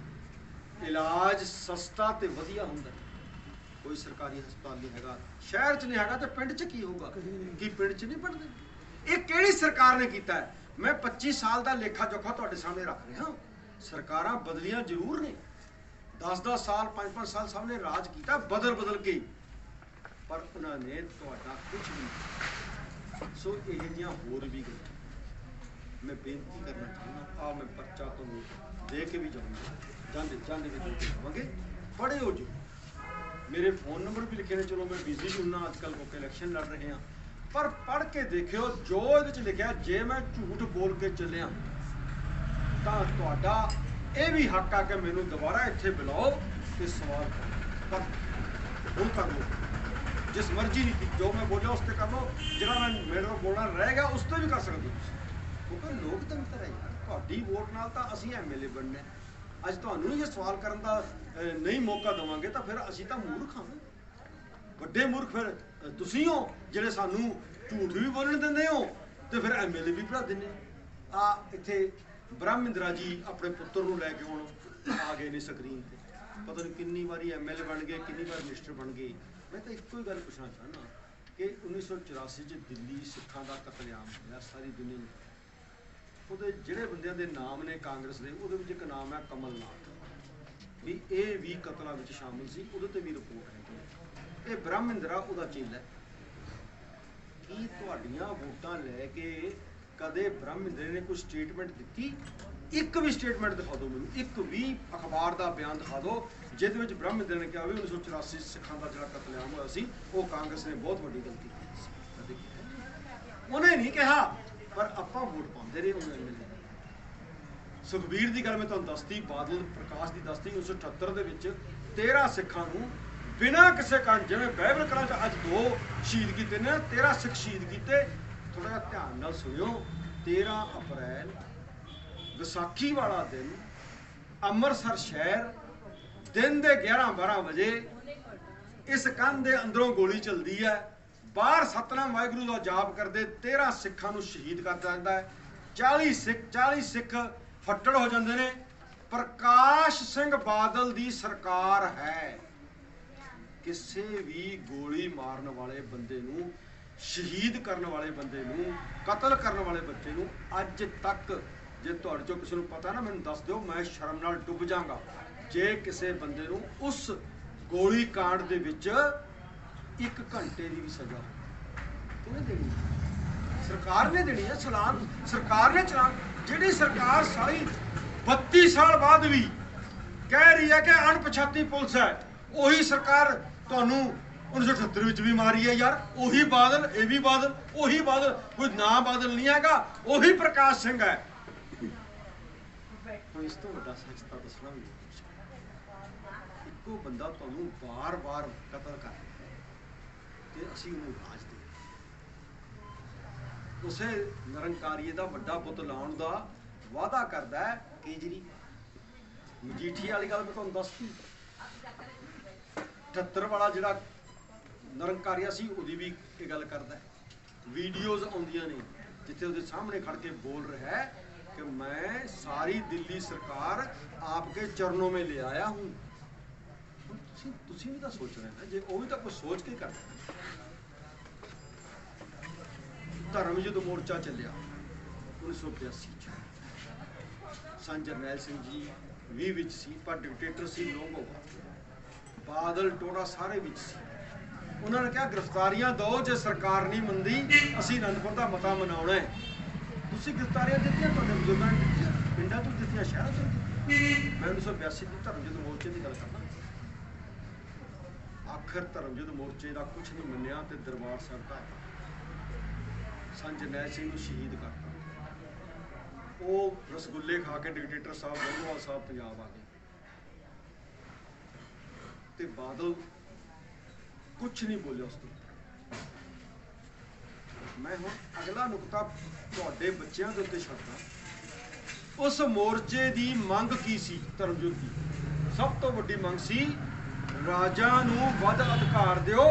ਇਲਾਜ ਸਸਤਾ ਤੇ ਵਧੀਆ ਹੁੰਦਾ? ਕੋਈ ਸਰਕਾਰੀ ਹਸਪਤਾਲ ਨਹੀਂ ਹੈਗਾ, ਸ਼ਹਿਰ 'ਚ ਨਹੀਂ ਹੈਗਾ ਤੇ ਪਿੰਡ 'ਚ ਕੀ ਹੋਊਗਾ? ਕੀ ਪਿੰਡ 'ਚ ਨਹੀਂ ਪੜ੍ਹਦੇ? ਇਹ ਕਿਹੜੀ ਸਰਕਾਰ ਨੇ ਕੀਤਾ ਹੈ? ਮੈਂ 25 ਸਾਲ ਦਾ ਲੇਖਾ ਜੋਖਾ ਤੁਹਾਡੇ ਸਾਹਮਣੇ ਰੱਖ ਰਿਹਾ। ਸਰਕਾਰਾਂ ਬਦਲੀਆਂ ਜ਼ਰੂਰ ਨੇ, 10-10 ਸਾਲ 5-5 ਸਾਲ ਸਭ ਨੇ ਰਾਜ ਕੀਤਾ ਬਦਲ ਕੇ, ਪਰ ਉਹਨਾਂ ਨੇ ਤੁਹਾਡਾ ਕੁਝ ਨਹੀਂ। ਸੋ ਇਹ ਜਿਹੀਆਂ ਹੋਰ ਵੀ ਗੱਲਾਂ ਮੈਂ ਬੇਨਤੀ ਕਰਨਾ ਚਾਹੁੰਦਾ। ਮੈਂ ਪਰਚਾ ਤੁਹਾਨੂੰ ਦੇ ਕੇ ਵੀ ਜਾਊਂਗਾ, ਜਾਂਦੇ ਵੀ ਦੇ ਕੇ ਜਾਵਾਂਗੇ। ਪੜ੍ਹੇ ਹੋ ਜੋ, ਮੇਰੇ ਫੋਨ ਨੰਬਰ ਵੀ ਲਿਖੇ ਨੇ, ਚਲੋ ਮੈਂ ਬਿਜ਼ੀ ਵੀ ਹੁੰਨਾ ਅੱਜ ਕੱਲ੍ਹ ਕਿਉਂਕਿ ਇਲੈਕਸ਼ਨ ਲੜ ਰਹੇ ਹਾਂ, ਪਰ ਪੜ੍ਹ ਕੇ ਦੇਖਿਓ ਜੋ ਇਹਦੇ 'ਚ ਲਿਖਿਆ। ਜੇ ਮੈਂ ਝੂਠ ਬੋਲ ਕੇ ਚੱਲਿਆ ਤਾਂ ਤੁਹਾਡਾ ਇਹ ਵੀ ਹੱਕ ਆ ਕਿ ਮੈਨੂੰ ਦੁਬਾਰਾ ਇੱਥੇ ਬੁਲਾਓ ਤੇ ਸਵਾਲ ਕਰੋ। ਹੁਣ ਕਰ ਲਓ, ਜਿਸ ਮਰਜ਼ੀ ਨੀਤੀ ਜੋ ਮੈਂ ਬੋਲਿਆ ਉਸ ਤੇ ਕਰ ਲਓ, ਜਿਹੜਾ ਮੈਂ ਮੇਰੇ ਕੋਲ ਬੋਲਣਾ ਰਹਿ ਗਿਆ ਉਸ ਤੇ ਵੀ ਕਰ ਸਕਦੇ ਹੋ। ਕਿਉਂਕਿ ਲੋਕਤੰਤਰ ਹੈ ਯਾਰ, ਤੁਹਾਡੀ ਵੋਟ ਨਾਲ ਤਾਂ ਅਸੀਂ ਐਮਐਲਏ ਬਣਨਾ। ਅੱਜ ਤੁਹਾਨੂੰ ਹੀ ਜੇ ਸਵਾਲ ਕਰਨ ਦਾ ਨਹੀਂ ਮੌਕਾ ਦੇਵਾਂਗੇ ਤਾਂ ਫਿਰ ਅਸੀਂ ਤਾਂ ਮੂਰਖ ਹਾਂ, ਵੱਡੇ ਮੂਰਖ ਫਿਰ ਤੁਸੀਂ ਹੋ ਜਿਹੜੇ ਸਾਨੂੰ ਝੂਠ ਵੀ ਬੋਲਣ ਦਿੰਦੇ ਹੋ ਤੇ ਫਿਰ ਐਮਐਲਏ ਵੀ ਬਣਾ ਦਿੰਦੇ ਹੋ। ਇੱਥੇ ਬ੍ਰਹਮਿੰਦਰਾ ਜੀ ਆਪਣੇ ਪੁੱਤਰ ਨੂੰ ਲੈ ਕੇ ਹੁਣ ਆ ਗਏ ਨੇ ਸਕਰੀਨ ਤੇ, ਪਤਾ ਨਹੀਂ ਕਿੰਨੀ ਵਾਰੀ ਐਮਐਲਏ ਬਣ ਗਏ, ਕਿੰਨੀ ਵਾਰ ਮਿਨਿਸਟਰ ਬਣ ਗਏ। ਮੈਂ ਤਾਂ ਇੱਕੋ ਹੀ ਗੱਲ ਪੁੱਛਣਾ ਚਾਹੁੰਦਾ ਕਿ 1984 'ਚ ਦਿੱਲੀ ਸਿੱਖਾਂ ਦਾ ਕਤਲੇਆਮ ਹੋਇਆ ਸਾਰੀ ਦੁਨੀਆ ਨੂੰ, ਉਹਦੇ ਜਿਹੜੇ ਬੰਦਿਆਂ ਦੇ ਨਾਮ ਨੇ ਕਾਂਗਰਸ ਦੇ, ਉਹਦੇ ਵਿੱਚ ਇੱਕ ਨਾਮ ਹੈ ਕਮਲਨਾਥ, ਵੀ ਇਹ ਵੀ ਕਤਲਾਂ ਵਿੱਚ ਸ਼ਾਮਿਲ ਸੀ, ਉਹਦੇ ਤੇ ਵੀ ਰਿਪੋਰਟ ਹੈ। ਇਹ ਬ੍ਰਹਮਿੰਦਰਾ ਉਹਦਾ ਚੇਲਾ ਹੈ। ਕੀ ਤੁਹਾਡੀਆਂ ਵੋਟਾਂ ਲੈ ਕੇ ਕਦੇ ਬ੍ਰਹਮਿੰਦਰੇ ਨੇ ਕੋਈ ਸਟੇਟਮੈਂਟ ਦਿੱਤੀ? ਇੱਕ ਵੀ ਸਟੇਟਮੈਂਟ ਦਿਖਾ ਦਿਓ ਮੈਨੂੰ, ਇੱਕ ਵੀ ਅਖਬਾਰ ਦਾ ਬਿਆਨ ਦਿਖਾ ਦਿਓ ਜਿਹਦੇ ਵਿੱਚ ਬ੍ਰਹਮਿੰਦਰੇ ਨੇ ਕਿਹਾ ਵੀ 1984 ਸਿੱਖਾਂ ਦਾ ਜਿਹੜਾ ਕਤਲੇਆਮ ਹੋਇਆ ਸੀ ਉਹ ਕਾਂਗਰਸ ਨੇ ਬਹੁਤ ਵੱਡੀ ਗਲਤੀ ਕੀਤੀ ਸੀ। ਉਹਨੇ ਨਹੀਂ ਕਿਹਾ, ਪਰ ਆਪਾਂ ਵੋਟ ਪਾਉਂਦੇ ਰਹੇ ਉਹਨਾਂ ਐਮਐਲਏ। ਸੁਖਬੀਰ ਦੀ ਗੱਲ ਮੈਂ ਤੁਹਾਨੂੰ ਦੱਸਤੀ, ਬਾਦਲ ਪ੍ਰਕਾਸ਼ ਦੀ ਦੱਸਤੀ। 1978 ਦੇ ਵਿੱਚ 13 ਸਿੱਖਾਂ ਨੂੰ ਬਿਨਾਂ ਕਿਸੇ ਕਾਰਨ, ਜਿਵੇਂ ਬਾਈਬਲ ਕਲਾਂ 'ਚ ਅੱਜ 2 ਸ਼ਹੀਦ ਕੀਤੇ ਨੇ, 13 ਸਿੱਖ ਸ਼ਹੀਦ ਕੀਤੇ। ਥੋੜਾ ਜਿਹਾ ਧਿਆਨ ਨਾਲ ਸੁਣਿਓ। 13 ਅਪ੍ਰੈਲ ਵਿਸਾਖੀ ਵਾਲਾ ਦਿਨ ਅੰਮ੍ਰਿਤਸਰ ਸ਼ਹਿਰ ਦਿਨ ਦੇ 11-12 ਵਜੇ ਇਸ ਕੰਧ ਦੇ ਅੰਦਰੋਂ ਗੋਲੀ ਚੱਲਦੀ ਹੈ, ਬਾਹਰ ਸਤਨਾਮ ਵਾਹਿਗੁਰੂ ਦਾ ਜਾਪ ਕਰਦੇ 13 ਸਿੱਖਾਂ ਨੂੰ ਸ਼ਹੀਦ ਕਰ ਦਿੱਤਾ ਜਾਂਦਾ ਹੈ। 40 ਸਿੱਖ ਫੱਟੜ ਹੋ ਜਾਂਦੇ ਨੇ। ਪ੍ਰਕਾਸ਼ ਸਿੰਘ ਬਾਦਲ ਦੀ ਸਰਕਾਰ ਹੈ। ਕਿਸੇ ਵੀ ਗੋਲੀ ਮਾਰਨ ਵਾਲੇ ਬੰਦੇ ਨੂੰ, ਸ਼ਹੀਦ ਕਰਨ ਵਾਲੇ ਬੰਦੇ ਨੂੰ, ਕਤਲ ਕਰਨ ਵਾਲੇ ਬੱਚੇ ਨੂੰ ਅੱਜ ਤੱਕ, ਜੇ ਤੁਹਾਡੇ ਚੋਂ ਕਿਸੇ ਨੂੰ ਪਤਾ ਨਾ ਮੈਨੂੰ ਦੱਸ ਦਿਓ, ਮੈਂ ਸ਼ਰਮ ਨਾਲ ਡੁੱਬ ਜਾਵਾਂਗਾ ਜੇ ਕਿਸੇ ਬੰਦੇ ਨੂੰ ਉਸ ਗੋਲੀ ਕਾਂਡ ਦੇ ਵਿੱਚ 1 ਘੰਟੇ ਦੀ ਵੀ ਸਜ਼ਾ ਕਿਹਨੇ ਦੇਣੀ? ਸਰਕਾਰ ਨੇ ਦੇਣੀ ਹੈ। ਚਲਾਨ ਸਰਕਾਰ ਨੇ ਚਲਾਨ। ਜਿਹੜੀ ਸਰਕਾਰ ਸਾਰੀ 32 ਸਾਲ ਬਾਅਦ ਵੀ ਕਹਿ ਰਹੀ ਹੈ ਕਿ ਅਣਪਛਾਤੀ ਪੁਲਿਸ ਹੈ, ਉਹੀ ਸਰਕਾਰ ਤੁਹਾਨੂੰ 1978 ਵਿੱਚ ਵੀ ਮਾਰੀ ਹੈ ਯਾਰ। ਉਹੀ ਬਾਦਲ, ਇਹ ਵੀ ਬਾਦਲ, ਉਹੀ ਬਾਦਲ, ਕੋਈ ਨਾ ਬਾਦਲ ਨਹੀਂ ਹੈਗਾ, ਉਹੀ ਪ੍ਰਕਾਸ਼ ਸਿੰਘ ਹੈ। ਹੁਣ ਇਸ ਤੋਂ ਵੱਡਾ ਸੱਚ ਤਾਂ ਦੱਸਣਾ ਵੀ ਨਹੀਂ। ਇੱਕੋ ਬੰਦਾ ਤੁਹਾਨੂੰ ਵਾਰ-ਵਾਰ ਕਤਲ ਕਰ ਰਿਹਾ ਤੇ ਅਸੀਂ ਉਹਨੂੰ ਰਾਜ ਦੇ ਉਸੇ ਨਿਰੰਕਾਰੀਏ ਦਾ ਵੱਡਾ ਬੁੱਤ ਲਾਉਣ ਦਾ ਵਾਅਦਾ ਕਰਦਾ ਹੈ ਕੇਜਰੀ। ਮਜੀਠੀਆ ਵਾਲੀ ਗੱਲ ਮੈਂ ਤੁਹਾਨੂੰ ਦੱਸਤੀ। 78 ਵਾਲਾ ਜਿਹੜਾ ਨਿਰੰਕਾਰੀਆ ਸੀ ਉਹਦੀ ਵੀ ਇਹ ਗੱਲ ਕਰਦਾ ਹੈ। ਵੀਡੀਓਜ਼ ਆਉਂਦੀਆਂ ਨੇ ਜਿੱਥੇ ਉਹਦੇ ਸਾਹਮਣੇ ਖੜ ਕੇ ਬੋਲ ਰਿਹਾ ਹੈ कि मैं सारी दिल्ली सरकार आपके चरणों में ले आया हूँ। तुसी भी तो सोच रहे हैं जे वो भी तो कुछ सोच के करता। धर्म युद्ध मोर्चा चलिया 1982 संत जरनैल सिंह जी भी विच सी, पर डिकटेटर सी लोंगोवाल, बादल टोड़ा सारे विच सी। उन्होंने कहा गिरफ्तारियां दो, जे सरकार नहीं मनदी असीं आनंदपुर दा मता मनाउणा है। ਤੁਸੀਂ गिरफ्तारियां ਦਿੱਤੀਆਂ, ਤੁਹਾਡੇ ਬਜ਼ੁਰਗਾਂ ਨੇ ਦਿੱਤੀਆਂ, ਪਿੰਡਾਂ ਤੋਂ ਦਿੱਤੀਆਂ, ਸ਼ਹਿਰਾਂ ਤੋਂ ਦਿੱਤੀਆਂ। ਮੈਂ 1982 ਦੀ ਧਰਮ ਯੁੱਧ ਮੋਰਚੇ ਦੀ ਗੱਲ ਕਰਦਾ। ਆਖਰ ਧਰਮ ਯੁੱਧ ਮੋਰਚੇ ਦਾ ਕੁਝ ਨਹੀਂ ਮੰਨਿਆ ਤੇ ਦਰਬਾਰ ਸਾਹਿਬ ਢਾਹਤਾ। ਸੰਤ ਜਰਨੈਲ ਸਿੰਘ ਨੂੰ ਸ਼ਹੀਦ ਕਰਤਾ। ਉਹ ਰਸਗੁੱਲੇ ਖਾ ਕੇ ਡਿਕਟੇਟਰ ਸਾਹਿਬ ਲੋਂਗੋਵਾਲ ਸਾਹਿਬ ਪੰਜਾਬ ਆ ਗਏ ਤੇ ਬਾਦਲ ਕੁਝ ਨਹੀਂ ਬੋਲਿਆ ਉਸ ਤੋਂ। मैं हूँ अगला नुकता ਤੁਹਾਡੇ ਬੱਚਿਆਂ ਦੇ ਉੱਤੇ ਛੱਡਦਾ। ਉਸ ਮੋਰਚੇ ਦੀ ਮੰਗ ਕੀ ਸੀ? ਧਰਮ ਯੁੱਧ ਦੀ ਸਭ ਤੋਂ ਵੱਡੀ ਮੰਗ ਸੀ ਰਾਜਾਂ ਨੂੰ ਵੱਧ ਅਧਿਕਾਰ ਦਿਓ,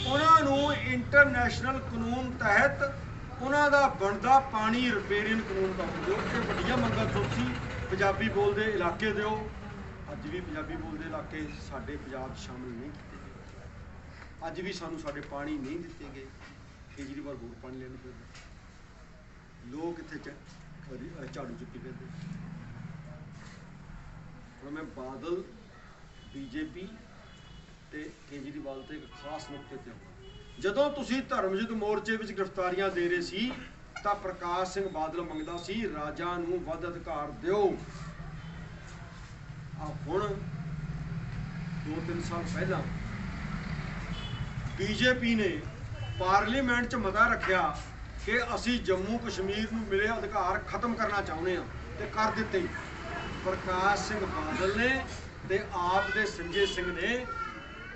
ਉਹਨਾਂ ਨੂੰ ਇੰਟਰਨੈਸ਼ਨਲ ਕਾਨੂੰਨ ਤਹਿਤ ਉਹਨਾਂ ਦਾ ਬਣਦਾ ਪਾਣੀ ਰਿਪੇਰੀਅਨ ਕਾਨੂੰਨ ਕਰ ਦਿਓ। ਇਹ ਵੱਡੀਆਂ ਮੰਗਾਂ ਤੋਂ ਸੀ। ਪੰਜਾਬੀ ਬੋਲਦੇ ਇਲਾਕੇ ਦਿਓ। ਅੱਜ ਵੀ ਪੰਜਾਬੀ ਬੋਲਦੇ ਇਲਾਕੇ ਸਾਡੇ ਪੰਜਾਬ 'ਚ ਸ਼ਾਮਿਲ ਨਹੀਂ ਕੀਤੇ ਗਏ। ਅੱਜ ਵੀ ਸਾਨੂੰ ਸਾਡੇ ਪਾਣੀ ਨਹੀਂ ਦਿੱਤੇ ਗਏ। ਕੇਜਰੀਵਾਲ ਹੋਰ ਪਾਣੀ ਲੈਣ ਫਿਰਦੇ, ਲੋਕ ਇੱਥੇ ਝਾੜੂ ਚੁੱਕੀ ਫਿਰਦੇ। ਹੁਣ ਮੈਂ ਬਾਦਲ, ਬੀਜੇਪੀ ਤੇ ਕੇਜਰੀਵਾਲ ਤੇ ਇੱਕ ਖਾਸ ਨੁਕਤੇ ਤੇ ਆਉਂਦਾ। ਜਦੋਂ ਤੁਸੀਂ ਧਰਮ ਯੁੱਧ ਮੋਰਚੇ ਵਿੱਚ ਗ੍ਰਿਫਤਾਰੀਆਂ ਦੇ ਰਹੇ ਸੀ ਤਾਂ ਪ੍ਰਕਾਸ਼ ਸਿੰਘ ਬਾਦਲ ਮੰਗਦਾ ਸੀ ਰਾਜਾਂ ਨੂੰ ਵੱਧ ਅਧਿਕਾਰ ਦਿਓ। ਆ ਹੁਣ 2-3 ਸਾਲ ਪਹਿਲਾਂ ਬੀਜੇਪੀ ਨੇ ਪਾਰਲੀਮੈਂਟ 'ਚ ਮਤਾ ਰੱਖਿਆ ਕਿ ਅਸੀਂ ਜੰਮੂ ਕਸ਼ਮੀਰ ਨੂੰ ਮਿਲੇ ਅਧਿਕਾਰ ਖਤਮ ਕਰਨਾ ਚਾਹੁੰਦੇ ਹਾਂ ਤੇ ਕਰ ਦਿੱਤੇ। ਪ੍ਰਕਾਸ਼ ਸਿੰਘ ਬਾਦਲ ਨੇ ਤੇ ਆਪ ਦੇ ਸੰਜੇ ਸਿੰਘ ਨੇ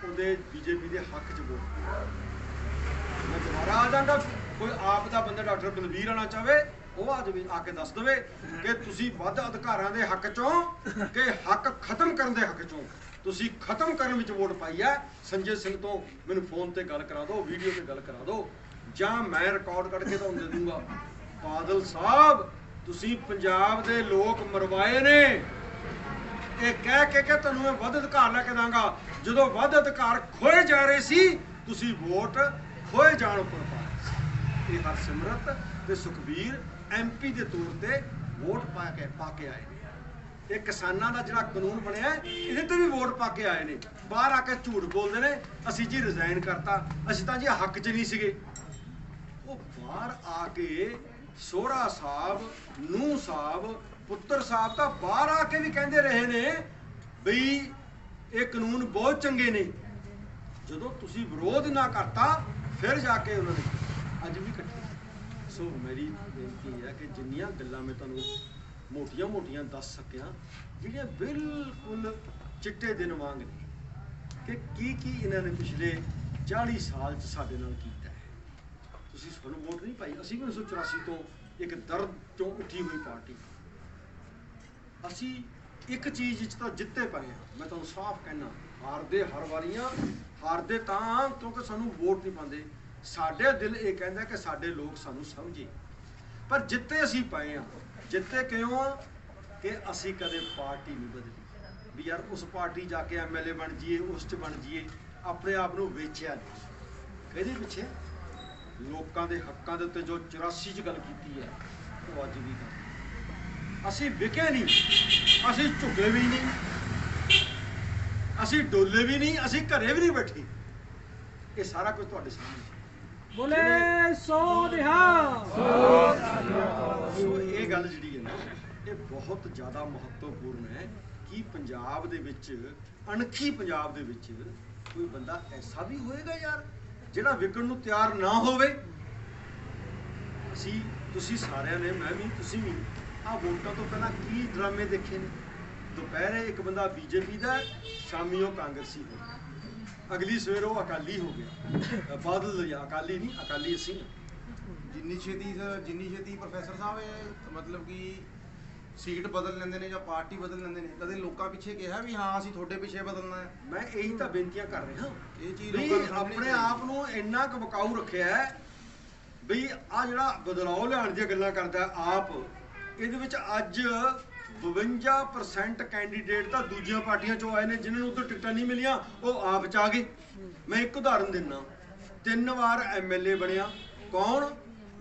ਉਹਦੇ ਬੀਜੇਪੀ ਦੇ ਹੱਕ 'ਚ ਵੋਟ ਪਾਈ। ਮੈਂ ਦੁਬਾਰਾ ਆ ਜਾਵਾਂਗਾ। ਕੋਈ ਆਪ ਦਾ ਬੰਦਾ ਡਾਕਟਰ ਬਲਵੀਰ ਆਣਾ ਚਾਹਵੇ ਉਹ ਆ ਜਾਵੇ, ਆ ਕੇ ਦੱਸ ਦੇਵੇ ਕਿ ਤੁਸੀਂ ਵੱਧ ਅਧਿਕਾਰਾਂ ਦੇ ਹੱਕ 'ਚੋਂ ਕਿ ਹੱਕ ਖਤਮ ਕਰਨ ਦੇ ਹੱਕ 'ਚੋਂ ਤੁਸੀਂ ਖਤਮ ਕਰਨ ਵਿੱਚ ਵੋਟ ਪਾਈ ਹੈ। ਸੰਜੇ ਸਿੰਘ ਤੋਂ ਮੈਨੂੰ ਫੋਨ ਤੇ ਗੱਲ ਕਰਾ ਦਿਓ, ਵੀਡੀਓ ਤੇ ਗੱਲ ਕਰਾ ਦਿਓ, ਜਾਂ ਮੈਂ ਰਿਕਾਰਡ ਕੱਢ ਕੇ ਤੁਹਾਨੂੰ ਦੇ ਦੂੰਗਾ। ਬਾਦਲ ਸਾਹਿਬ ਤੁਸੀਂ ਪੰਜਾਬ ਦੇ ਲੋਕ ਮਰਵਾਏ ਨੇ ਇਹ ਕਹਿ ਕੇ ਕਿ ਤੁਹਾਨੂੰ ਮੈਂ ਵੱਧ ਅਧਿਕਾਰ ਲੈ ਕੇ ਦਾਂਗਾ। ਜਦੋਂ ਵੱਧ ਅਧਿਕਾਰ ਖੋਏ ਜਾ ਰਹੇ ਸੀ ਤੁਸੀਂ ਵੋਟ ਖੋਏ ਜਾਣ ਉੱਪਰ ਪਾ ਰਹੇ ਸੀ। ਇਹ ਹਰਸਿਮਰਤ ਤੇ ਸੁਖਬੀਰ MP ਦੇ ਤੌਰ ਤੇ ਵੋਟ ਪਾ ਕੇ ਆਏ ਨੇ। ਇਹ ਕਿਸਾਨਾਂ ਦਾ ਜਿਹੜਾ ਕਾਨੂੰਨ ਬਣਿਆ ਇਹਦੇ ਤੇ ਵੀ ਵੋਟ ਪਾ ਕੇ ਆਏ ਨੇ। ਬਾਹਰ ਆ ਕੇ ਝੂਠ ਬੋਲਦੇ ਨੇ ਅਸੀਂ ਜੀ ਰਿਜ਼ਾਈਨ ਕਰਤਾ, ਅਸੀਂ ਤਾਂ ਜੀ ਹੱਕ 'ਚ ਨਹੀਂ ਸੀਗੇ। ਉਹ ਬਾਹਰ ਆ ਕੇ ਸੋਹਰਾ ਸਾਹਿਬ, ਨੂੰਹ ਸਾਹਿਬ, ਪੁੱਤਰ ਸਾਹਿਬ ਤਾਂ ਬਾਹਰ ਆ ਕੇ ਵੀ ਕਹਿੰਦੇ ਰਹੇ ਨੇ ਬਈ ਇਹ ਕਾਨੂੰਨ ਬਹੁਤ ਚੰਗੇ ਨੇ। ਜਦੋਂ ਤੁਸੀਂ ਵਿਰੋਧ ਨਾ ਕਰਤਾ ਫਿਰ ਜਾ ਕੇ ਉਹਨਾਂ ਨੇ ਅੱਜ ਵੀ ਇਕੱਠੇ। ਸੋ ਮੇਰੀ ਬੇਨਤੀ ਹੈ ਕਿ ਜਿੰਨੀਆਂ ਗੱਲਾਂ ਮੈਂ ਤੁਹਾਨੂੰ ਮੋਟੀਆਂ ਦੱਸ ਸਕਿਆ, ਜਿਹੜੀਆਂ ਬਿਲਕੁਲ ਚਿੱਟੇ ਦਿਨ ਵਾਂਗ ਨੇ ਕਿ ਕੀ ਇਹਨਾਂ ਨੇ ਪਿਛਲੇ 40 ਸਾਲ 'ਚ ਸਾਡੇ ਨਾਲ ਕੀਤਾ ਹੈ। ਤੁਸੀਂ ਸਾਨੂੰ ਵੋਟ ਨਹੀਂ ਪਾਈ। ਅਸੀਂ ਵੀ 1984 ਤੋਂ ਇੱਕ ਦਰਦ 'ਚੋਂ ਉੱਠੀ ਹੋਈ ਪਾਰਟੀ। ਅਸੀਂ ਇੱਕ ਚੀਜ਼ 'ਚ ਤਾਂ ਜਿੱਤੇ ਪਏ ਹਾਂ। ਮੈਂ ਤੁਹਾਨੂੰ ਸਾਫ਼ ਕਹਿਣਾ, ਹਾਰਦੇ ਹਰ ਵਾਰੀਆਂ ਹਾਰਦੇ ਤਾਂ ਕਿਉਂਕਿ ਸਾਨੂੰ ਵੋਟ ਨਹੀਂ ਪਾਉਂਦੇ। ਸਾਡੇ ਦਿਲ ਇਹ ਕਹਿੰਦਾ ਕਿ ਸਾਡੇ ਲੋਕ ਸਾਨੂੰ ਸਮਝੇ। ਪਰ ਜਿੱਤੇ ਅਸੀਂ ਪਏ ਆ, ਜਿੱਤੇ ਕਿਉਂ ਆ ਕਿ ਅਸੀਂ ਕਦੇ ਪਾਰਟੀ ਨਹੀਂ ਬਦਲੀ ਵੀ ਯਾਰ ਉਸ ਪਾਰਟੀ ਜਾ ਕੇ ਐਮਐਲਏ ਬਣ ਜਾਈਏ, ਉਸ 'ਚ ਬਣ ਜਾਈਏ, ਆਪਣੇ ਆਪ ਨੂੰ ਵੇਚਿਆ ਨਹੀਂ। ਇਹਦੇ ਪਿੱਛੇ ਲੋਕਾਂ ਦੇ ਹੱਕਾਂ ਦੇ ਉੱਤੇ ਜੋ 84 'ਚ ਗੱਲ ਕੀਤੀ ਹੈ ਉਹ ਅੱਜ ਵੀ ਕਰ। ਅਸੀਂ ਵਿਕੇ ਨਹੀਂ, ਅਸੀਂ ਝੁਕੇ ਵੀ ਨਹੀਂ, ਅਸੀਂ ਡੋਲੇ ਵੀ ਨਹੀਂ, ਅਸੀਂ ਘਰੇ ਵੀ ਨਹੀਂ ਬੈਠੇ। ਇਹ ਸਾਰਾ ਕੁਝ ਤੁਹਾਡੇ ਸਾਹਮਣੇ ਬੋਲੇ ਸੋ ਨਿਹਾਲ। ਸੋ ਇਹ ਗੱਲ ਜਿਹੜੀ ਹੈ ਨਾ, ਇਹ ਬਹੁਤ ਜ਼ਿਆਦਾ ਮਹੱਤਵਪੂਰਨ ਹੈ ਕਿ ਪੰਜਾਬ ਦੇ ਵਿੱਚ, ਅਣਖੀ ਪੰਜਾਬ ਦੇ ਵਿੱਚ ਕੋਈ ਬੰਦਾ ਐਸਾ ਵੀ ਹੋਏਗਾ ਯਾਰ ਜਿਹੜਾ ਵਿਕਣ ਨੂੰ ਤਿਆਰ ਨਾ ਹੋਵੇ। ਤੁਸੀਂ ਸਾਰਿਆਂ ਨੇ, ਮੈਂ ਵੀ, ਤੁਸੀਂ ਵੀ, ਆਹ ਵੋਟਾਂ ਤੋਂ ਪਹਿਲਾਂ ਕੀ ਡਰਾਮੇ ਦੇਖੇ ਨੇ। ਦੁਪਹਿਰੇ ਇੱਕ ਬੰਦਾ ਬੀਜੇਪੀ ਦਾ, ਸ਼ਾਮੀ ਉਹ ਕਾਂਗਰਸੀ ਹੋ ਗਿਆ, ਅਗਲੀ ਸਵੇਰ ਉਹ ਅਕਾਲੀ ਹੋ ਗਿਆ। ਬਾਦਲ ਜਾਂ ਅਕਾਲੀ ਨਹੀਂ, ਅਕਾਲੀ ਅਸੀਂ। ਜਿੰਨੀ ਛੇਤੀ ਪ੍ਰੋਫੈਸਰ ਸਾਹਿਬ ਇਹ ਮਤਲਬ ਕਿ ਸੀਟ ਬਦਲ ਲੈਂਦੇ ਨੇ ਜਾਂ ਪਾਰਟੀ ਬਦਲ ਲੈਂਦੇ ਨੇ, ਕਦੇ ਲੋਕਾਂ ਪਿੱਛੇ ਕਿਹਾ ਵੀ ਹਾਂ ਅਸੀਂ ਤੁਹਾਡੇ ਪਿੱਛੇ ਬਦਲਣਾ ਹੈ? ਮੈਂ ਇਹੀ ਤਾਂ ਬੇਨਤੀਆਂ ਕਰ ਰਿਹਾ। ਇਹ ਚੀਜ਼ ਵੀ ਲੋਕਾਂ ਨੂੰ ਆਪਣੇ ਆਪ ਨੂੰ ਇੰਨਾ ਕੁ ਬਕਾਊ ਰੱਖਿਆ ਹੈ ਵੀ ਆ ਜਿਹੜਾ ਬਦਲਾਅ ਲਿਆਉਣ ਦੀਆਂ ਗੱਲਾਂ ਕਰਦਾ ਆਪ, ਇਹਦੇ ਵਿੱਚ ਅੱਜ 52% ਕੈਂਡੀਡੇਟ ਤਾਂ ਦੂਜੀਆਂ ਪਾਰਟੀਆਂ ਚੋਂ ਆਏ ਨੇ, ਜਿਨ੍ਹਾਂ ਨੂੰ ਉੱਧਰ ਟਿਕਟਾਂ ਨਹੀਂ ਮਿਲੀਆਂ, ਉਹ ਆਪ ਚ ਆ ਗਏ। ਮੈਂ ਇੱਕ ਉਦਾਹਰਨ ਦਿੰਦਾ, 3 ਵਾਰ ਐਮਐਲਏ ਬਣਿਆ ਕੌਣ?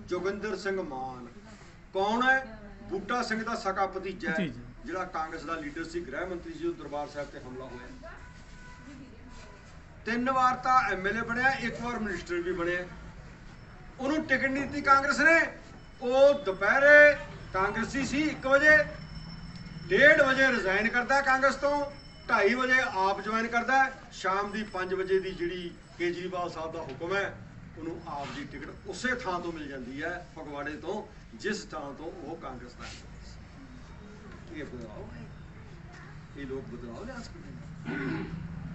ਜੋਗਿੰਦਰ ਸਿੰਘ ਮਾਨ। ਕੌਣ ਹੈ? ਬੂਟਾ ਸਿੰਘ ਦਾ ਸਕਾ ਭਤੀਜਾ, ਜਿਹੜਾ ਕਾਂਗਰਸ ਦਾ ਲੀਡਰ ਸੀ, ਗ੍ਰਹਿ ਮੰਤਰੀ ਸੀ, ਉਹ ਦਰਬਾਰ ਸਾਹਿਬ ਤੇ ਹਮਲਾ ਹੋਇਆ। 3 ਵਾਰ ਤਾਂ ਐਮਐਲਏ ਬਣਿਆ, 1 ਵਾਰ ਮਿਨਿਸਟਰ ਵੀ ਬਣਿਆ। ਉਹਨੂੰ ਟਿਕਟ ਨਹੀਂ ਦਿੱਤੀ ਕਾਂਗਰਸ ਨੇ। ਉਹ ਦੁਪਹਿਰੇ ਕਾਂਗਰਸੀ ਸੀ, 1 ਵਜੇ, 1:30 ਵਜੇ ਰਿਜ਼ਾਈਨ ਕਰਦਾ ਕਾਂਗਰਸ ਤੋਂ, 2:30 ਵਜੇ ਆਪ ਜੁਆਇਨ ਕਰਦਾ। ਸ਼ਾਮ ਦੀ 5 ਵਜੇ ਦੀ ਜਿਹੜੀ ਕੇਜਰੀਵਾਲ ਸਾਹਿਬ ਦਾ ਹੁਕਮ ਹੈ, ਉਹਨੂੰ ਆਪ ਦੀ ਟਿਕਟ ਉਸੇ ਥਾਂ ਤੋਂ ਮਿਲ ਜਾਂਦੀ ਹੈ, ਫਗਵਾੜੇ ਤੋਂ, ਜਿਸ ਥਾਂ ਤੋਂ ਉਹ ਕਾਂਗਰਸ ਦਾ ਇਹ ਬਦਲਾਅ ਹੈ। ਇਹ ਲੋਕ ਬਦਲਾਅ ਲਿਆ ਸਕਦੇ ਨੇ।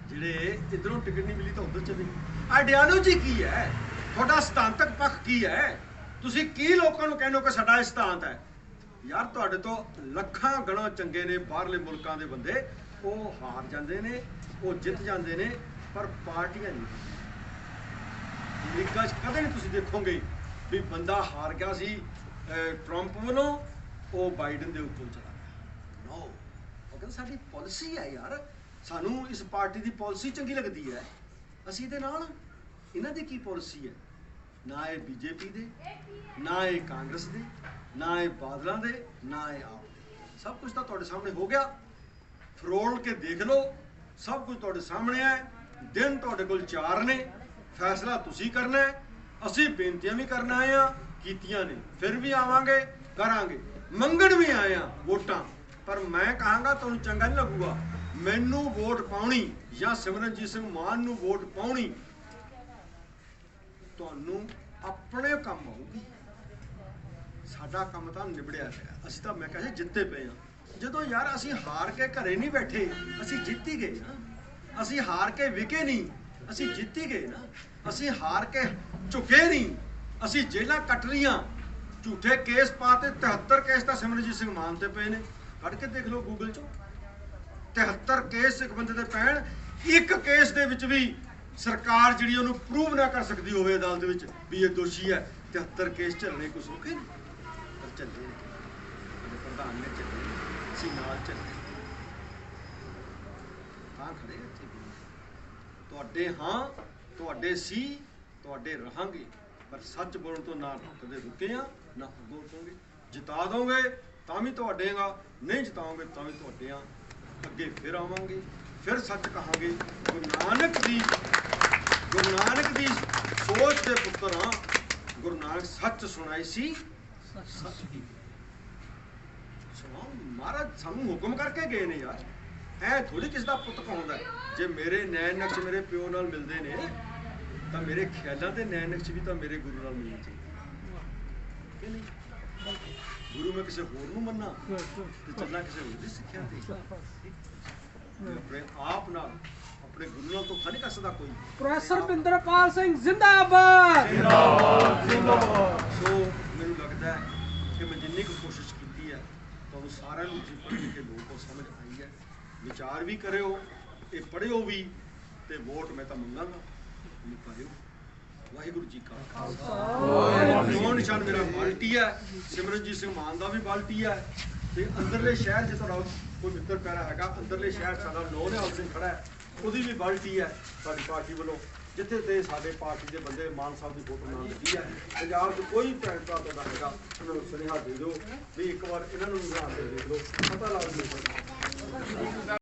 ਜਿਹੜੇ ਇੱਧਰੋਂ ਟਿਕਟ ਨਹੀਂ ਮਿਲੀ ਤਾਂ ਉੱਧਰ ਚਲੇ ਗਏ। ਆਈਡੀਆਲੋਜੀ ਕੀ ਹੈ ਤੁਹਾਡਾ? ਸਿਧਾਂਤਕ ਪੱਖ ਕੀ ਹੈ? ਤੁਸੀਂ ਕੀ ਲੋਕਾਂ ਨੂੰ ਕਹਿੰਦੇ ਹੋ ਕਿ ਸਾਡਾ ਇਹ ਸਿਧਾਂਤ ਹੈ? ਯਾਰ ਤੁਹਾਡੇ ਤੋਂ ਲੱਖਾਂ ਗਣਾ ਚੰਗੇ ਨੇ ਬਾਹਰਲੇ ਮੁਲਕਾਂ ਦੇ ਬੰਦੇ, ਉਹ ਹਾਰ ਜਾਂਦੇ ਨੇ, ਉਹ ਜਿੱਤ ਜਾਂਦੇ ਨੇ, ਪਰ ਪਾਰਟੀਆਂ ਨਹੀਂ। ਅਮਰੀਕਾ 'ਚ ਕਦੇ ਨਹੀਂ ਤੁਸੀਂ ਦੇਖੋਗੇ ਵੀ ਬੰਦਾ ਹਾਰ ਗਿਆ ਸੀ ਟਰੰਪ ਵੱਲੋਂ, ਉਹ ਬਾਈਡਨ ਦੇ ਉੱਤੋਂ ਚਲਾ ਗਿਆ। ਨੋ, ਉਹ ਕਹਿੰਦਾ ਸਾਡੀ ਪਾਲਿਸੀ ਹੈ ਯਾਰ, ਸਾਨੂੰ ਇਸ ਪਾਰਟੀ ਦੀ ਪਾਲਿਸੀ ਚੰਗੀ ਲੱਗਦੀ ਹੈ, ਅਸੀਂ ਇਹਦੇ ਨਾਲ। ਇਹਨਾਂ ਦੀ ਕੀ ਪਾਲਿਸੀ ਹੈ? ਨਾ ਇਹ ਬੀਜੇਪੀ ਦੇ, ਨਾ ਇਹ ਕਾਂਗਰਸ ਦੇ, ਨਾ ਇਹ ਬਾਦਲਾਂ ਦੇ, ਨਾ ਇਹ ਆਪ ਦੇ। ਸਭ ਕੁਝ ਤਾਂ ਤੁਹਾਡੇ ਸਾਹਮਣੇ ਹੋ ਗਿਆ। ਫਰੋਲ ਕੇ ਦੇਖ ਲਓ, ਸਭ ਕੁਝ ਤੁਹਾਡੇ ਸਾਹਮਣੇ ਹੈ। ਦਿਨ ਤੁਹਾਡੇ ਕੋਲ 4 ਨੇ, ਫੈਸਲਾ ਤੁਸੀਂ ਕਰਨਾ ਹੈ। ਅਸੀਂ ਬੇਨਤੀਆਂ ਵੀ ਕਰਨ ਆਏ ਆ, ਕੀਤੀਆਂ ਨੇ, ਫਿਰ ਵੀ ਆਵਾਂਗੇ, ਕਰਾਂਗੇ, ਮੰਗਣ ਵੀ ਆਏ ਆ ਵੋਟਾਂ। ਪਰ ਮੈਂ ਕਹਾਂਗਾ ਤੁਹਾਨੂੰ ਚੰਗਾ ਨਹੀਂ ਲੱਗੂਗਾ, ਮੈਨੂੰ ਵੋਟ ਪਾਉਣੀ ਜਾਂ ਸਿਮਰਨਜੀਤ ਸਿੰਘ ਮਾਨ ਨੂੰ ਵੋਟ ਪਾਉਣੀ ਤੁਹਾਨੂੰ ਆਪਣੇ ਕੰਮ ਆਊਗੀ। ਸਾਡਾ ਕੰਮ ਤਾਂ ਨਿਬੜਿਆ ਪਿਆ। ਅਸੀਂ ਤਾਂ, ਮੈਂ ਕਹਿੰਦਾ, ਜਿੱਤੇ ਪਏ ਆ। ਜਦੋਂ ਯਾਰ ਅਸੀਂ ਹਾਰ ਕੇ ਘਰੇ ਨਹੀਂ ਬੈਠੇ, ਅਸੀਂ ਜਿੱਤ ਹੀ ਗਏ ਨਾ। ਅਸੀਂ ਹਾਰ ਕੇ ਵਿਕੇ ਨਹੀਂ, ਅਸੀਂ ਜਿੱਤ ਹੀ ਗਏ ਨਾ। ਅਸੀਂ ਹਾਰ ਕੇ ਝੁਕੇ ਨਹੀਂ, ਅਸੀਂ ਜੇਲਾਂ ਕੱਟ ਲੀਆਂ। ਝੂਠੇ ਕੇਸ ਪਾਤੇ, 73 ਕੇਸ ਤਾਂ ਸਿਮਰਨਜੀਤ ਸਿੰਘ ਮਾਨ ਤੇ ਪਏ ਨੇ। ਕੱਢ ਕੇ ਦੇਖ ਲਓ ਗੂਗਲ 'ਚੋਂ, 73 ਕੇਸ ਇੱਕ ਬੰਦੇ ਦੇ ਪੈਣ। ਇੱਕ ਕੇਸ ਦੇ ਵਿੱਚ ਵੀ ਸਰਕਾਰ ਜਿਹੜੀ ਉਹਨੂੰ ਪ੍ਰੂਵ ਨਾ ਕਰ ਸਕਦੀ ਹੋਵੇ ਅਦਾਲਤ ਵਿੱਚ ਵੀ ਇਹ ਦੋਸ਼ੀ ਹੈ। 73 ਕੇਸ ਚੱਲਣੇ ਕੋਈ ਸੌਖੇ ਨਹੀਂ, ਪਰ ਚੱਲੇ ਨੇ। ਪ੍ਰਧਾਨ ਨੇ ਚੱਲੇ, ਅਸੀਂ ਨਾਲ ਚੱਲੇ, ਤਾਂ ਖੜੇ ਇੱਥੇ। ਤੁਹਾਡੇ ਹਾਂ, ਤੁਹਾਡੇ ਸੀ, ਤੁਹਾਡੇ ਰਹਾਂਗੇ। ਪਰ ਸੱਚ ਬੋਲਣ ਤੋਂ ਨਾ ਕਦੇ ਰੁਕੇ ਆ, ਨਾ ਅੱਗੋਂ ਰੁਕੋਗੇ। ਜਿਤਾ ਦੋਗੇ ਤਾਂ ਵੀ ਤੁਹਾਡੇ ਆ, ਨਹੀਂ ਜਿਤਾਓਗੇ ਤਾਂ ਵੀ ਤੁਹਾਡੇ ਆ। ਅੱਗੇ ਫਿਰ ਆਵਾਂਗੇ, ਫਿਰ ਸੱਚ ਕਹਾਂਗੇ। ਗੁਰੂ ਨਾਨਕ ਦੀ ਸੋਚ ਦੇ ਪੁੱਤਰ ਹਾਂ। ਗੁਰੂ ਨਾਨਕ ਸੱਚ ਸੁਣਾਈ ਸੀ, ਸੱਚ ਕੀ ਸੁਣਾਓ। ਮਹਾਰਾਜ ਸਾਨੂੰ ਹੁਕਮ ਕਰਕੇ ਗਏ ਨੇ ਯਾਰ। ਐ ਥੋੜੀ ਕਿਸ ਦਾ ਪੁੱਤ ਕਹਾਉਂਦਾ। ਜੇ ਮੇਰੇ ਨੈਣ ਨਕਸ਼ ਮੇਰੇ ਪਿਓ ਨਾਲ ਮਿਲਦੇ ਨੇ, ਤਾਂ ਮੇਰੇ ਖਿਆਲਾਂ ਦੇ ਨੈਣ ਨਕਸ਼ ਵੀ ਤਾਂ ਮੇਰੇ ਗੁਰੂ ਨਾਲ ਮਿਲਣੇ ਚਾਹੀਦੇ ਕਿ ਨਹੀਂ? ਗੁਰੂ ਮੈਂ ਕਿਸੇ ਹੋਰ ਨੂੰ ਮੰਨਾਂ ਤੇ ਚੱਲਣਾ ਕਿਸੇ ਹੋਰ ਦੀ ਸਿੱਖਿਆ ਤੇ। ਆਪਣੇ ਆਪ ਨਾਲ, ਆਪਣੇ ਗੁਰੂ ਨਾਲ ਧੋਖਾ ਨਹੀਂ ਕਰ ਸਕਦਾ ਕੋਈ। ਪ੍ਰੋਫੈਸਰ ਪਿੰਦਰਪਾਲ ਸਿੰਘ ਜ਼ਿੰਦਾਬਾਦ। ਸੋ ਮੈਨੂੰ ਲੱਗਦਾ ਹੈ ਕਿ ਮੈਂ ਜਿੰਨੀ ਕੁ ਕੋਸ਼ਿਸ਼ ਕੀਤੀ ਹੈ, ਤੁਹਾਨੂੰ ਸਾਰਿਆਂ ਨੂੰ ਪੜ੍ਹ ਕੇ ਲੋਕ ਸਮਝ ਆਈ ਹੈ। ਵਿਚਾਰ ਵੀ ਕਰਿਓ, ਇਹ ਪੜ੍ਹਿਓ ਵੀ, ਤੇ ਵੋਟ ਮੈਂ ਤਾਂ ਮੰਗਾਂਗਾ, ਮੈਨੂੰ ਪਾਇਓ। ਵਾਹਿਗੁਰੂ ਜੀ ਕਾ ਖਾਲਸਾ ਚੋਣ ਨਿਸ਼ਾਨ ਮੇਰਾ ਬਾਲਟੀ ਹੈ, ਸਿਮਰਨਜੀਤ ਸਿੰਘ ਮਾਨ ਦਾ ਵੀ ਬਾਲਟੀ ਹੈ, ਤੇ ਅੰਦਰਲੇ ਸ਼ਹਿਰ ਜੇ ਤੁਹਾਡਾ ਕੋਈ ਮਿੱਤਰ ਪਿਆਰਾ ਹੈਗਾ, ਅੰਦਰਲੇ ਸ਼ਹਿਰ ਸਾਡਾ ਨੌਨਿਹਾਲ ਸਿੰਘ ਖੜਾ ਹੈ, ਉਹਦੀ ਵੀ ਬਾਲਟੀ ਹੈ ਸਾਡੀ ਪਾਰਟੀ ਵੱਲੋਂ, ਜਿੱਥੇ ਤੇ ਸਾਡੇ ਪਾਰਟੀ ਦੇ ਬੰਦੇ ਮਾਨ ਸਾਹਿਬ ਦੀ ਫੋਟੋ ਨਾਲ ਲੱਗੀ ਹੈ। ਪੰਜਾਬ 'ਚ ਕੋਈ ਭੈਣ ਭਰਾ ਤੁਹਾਡਾ ਹੈਗਾ, ਉਹਨਾਂ ਨੂੰ ਸੁਨੇਹਾ ਦੇ ਦਿਓ ਵੀ ਇੱਕ ਵਾਰ ਇਹਨਾਂ ਨੂੰ ਨਿਗਾਹ ਤੇ ਦੇਖ ਲਓ, ਪਤਾ ਲੱਗ ਜੂ।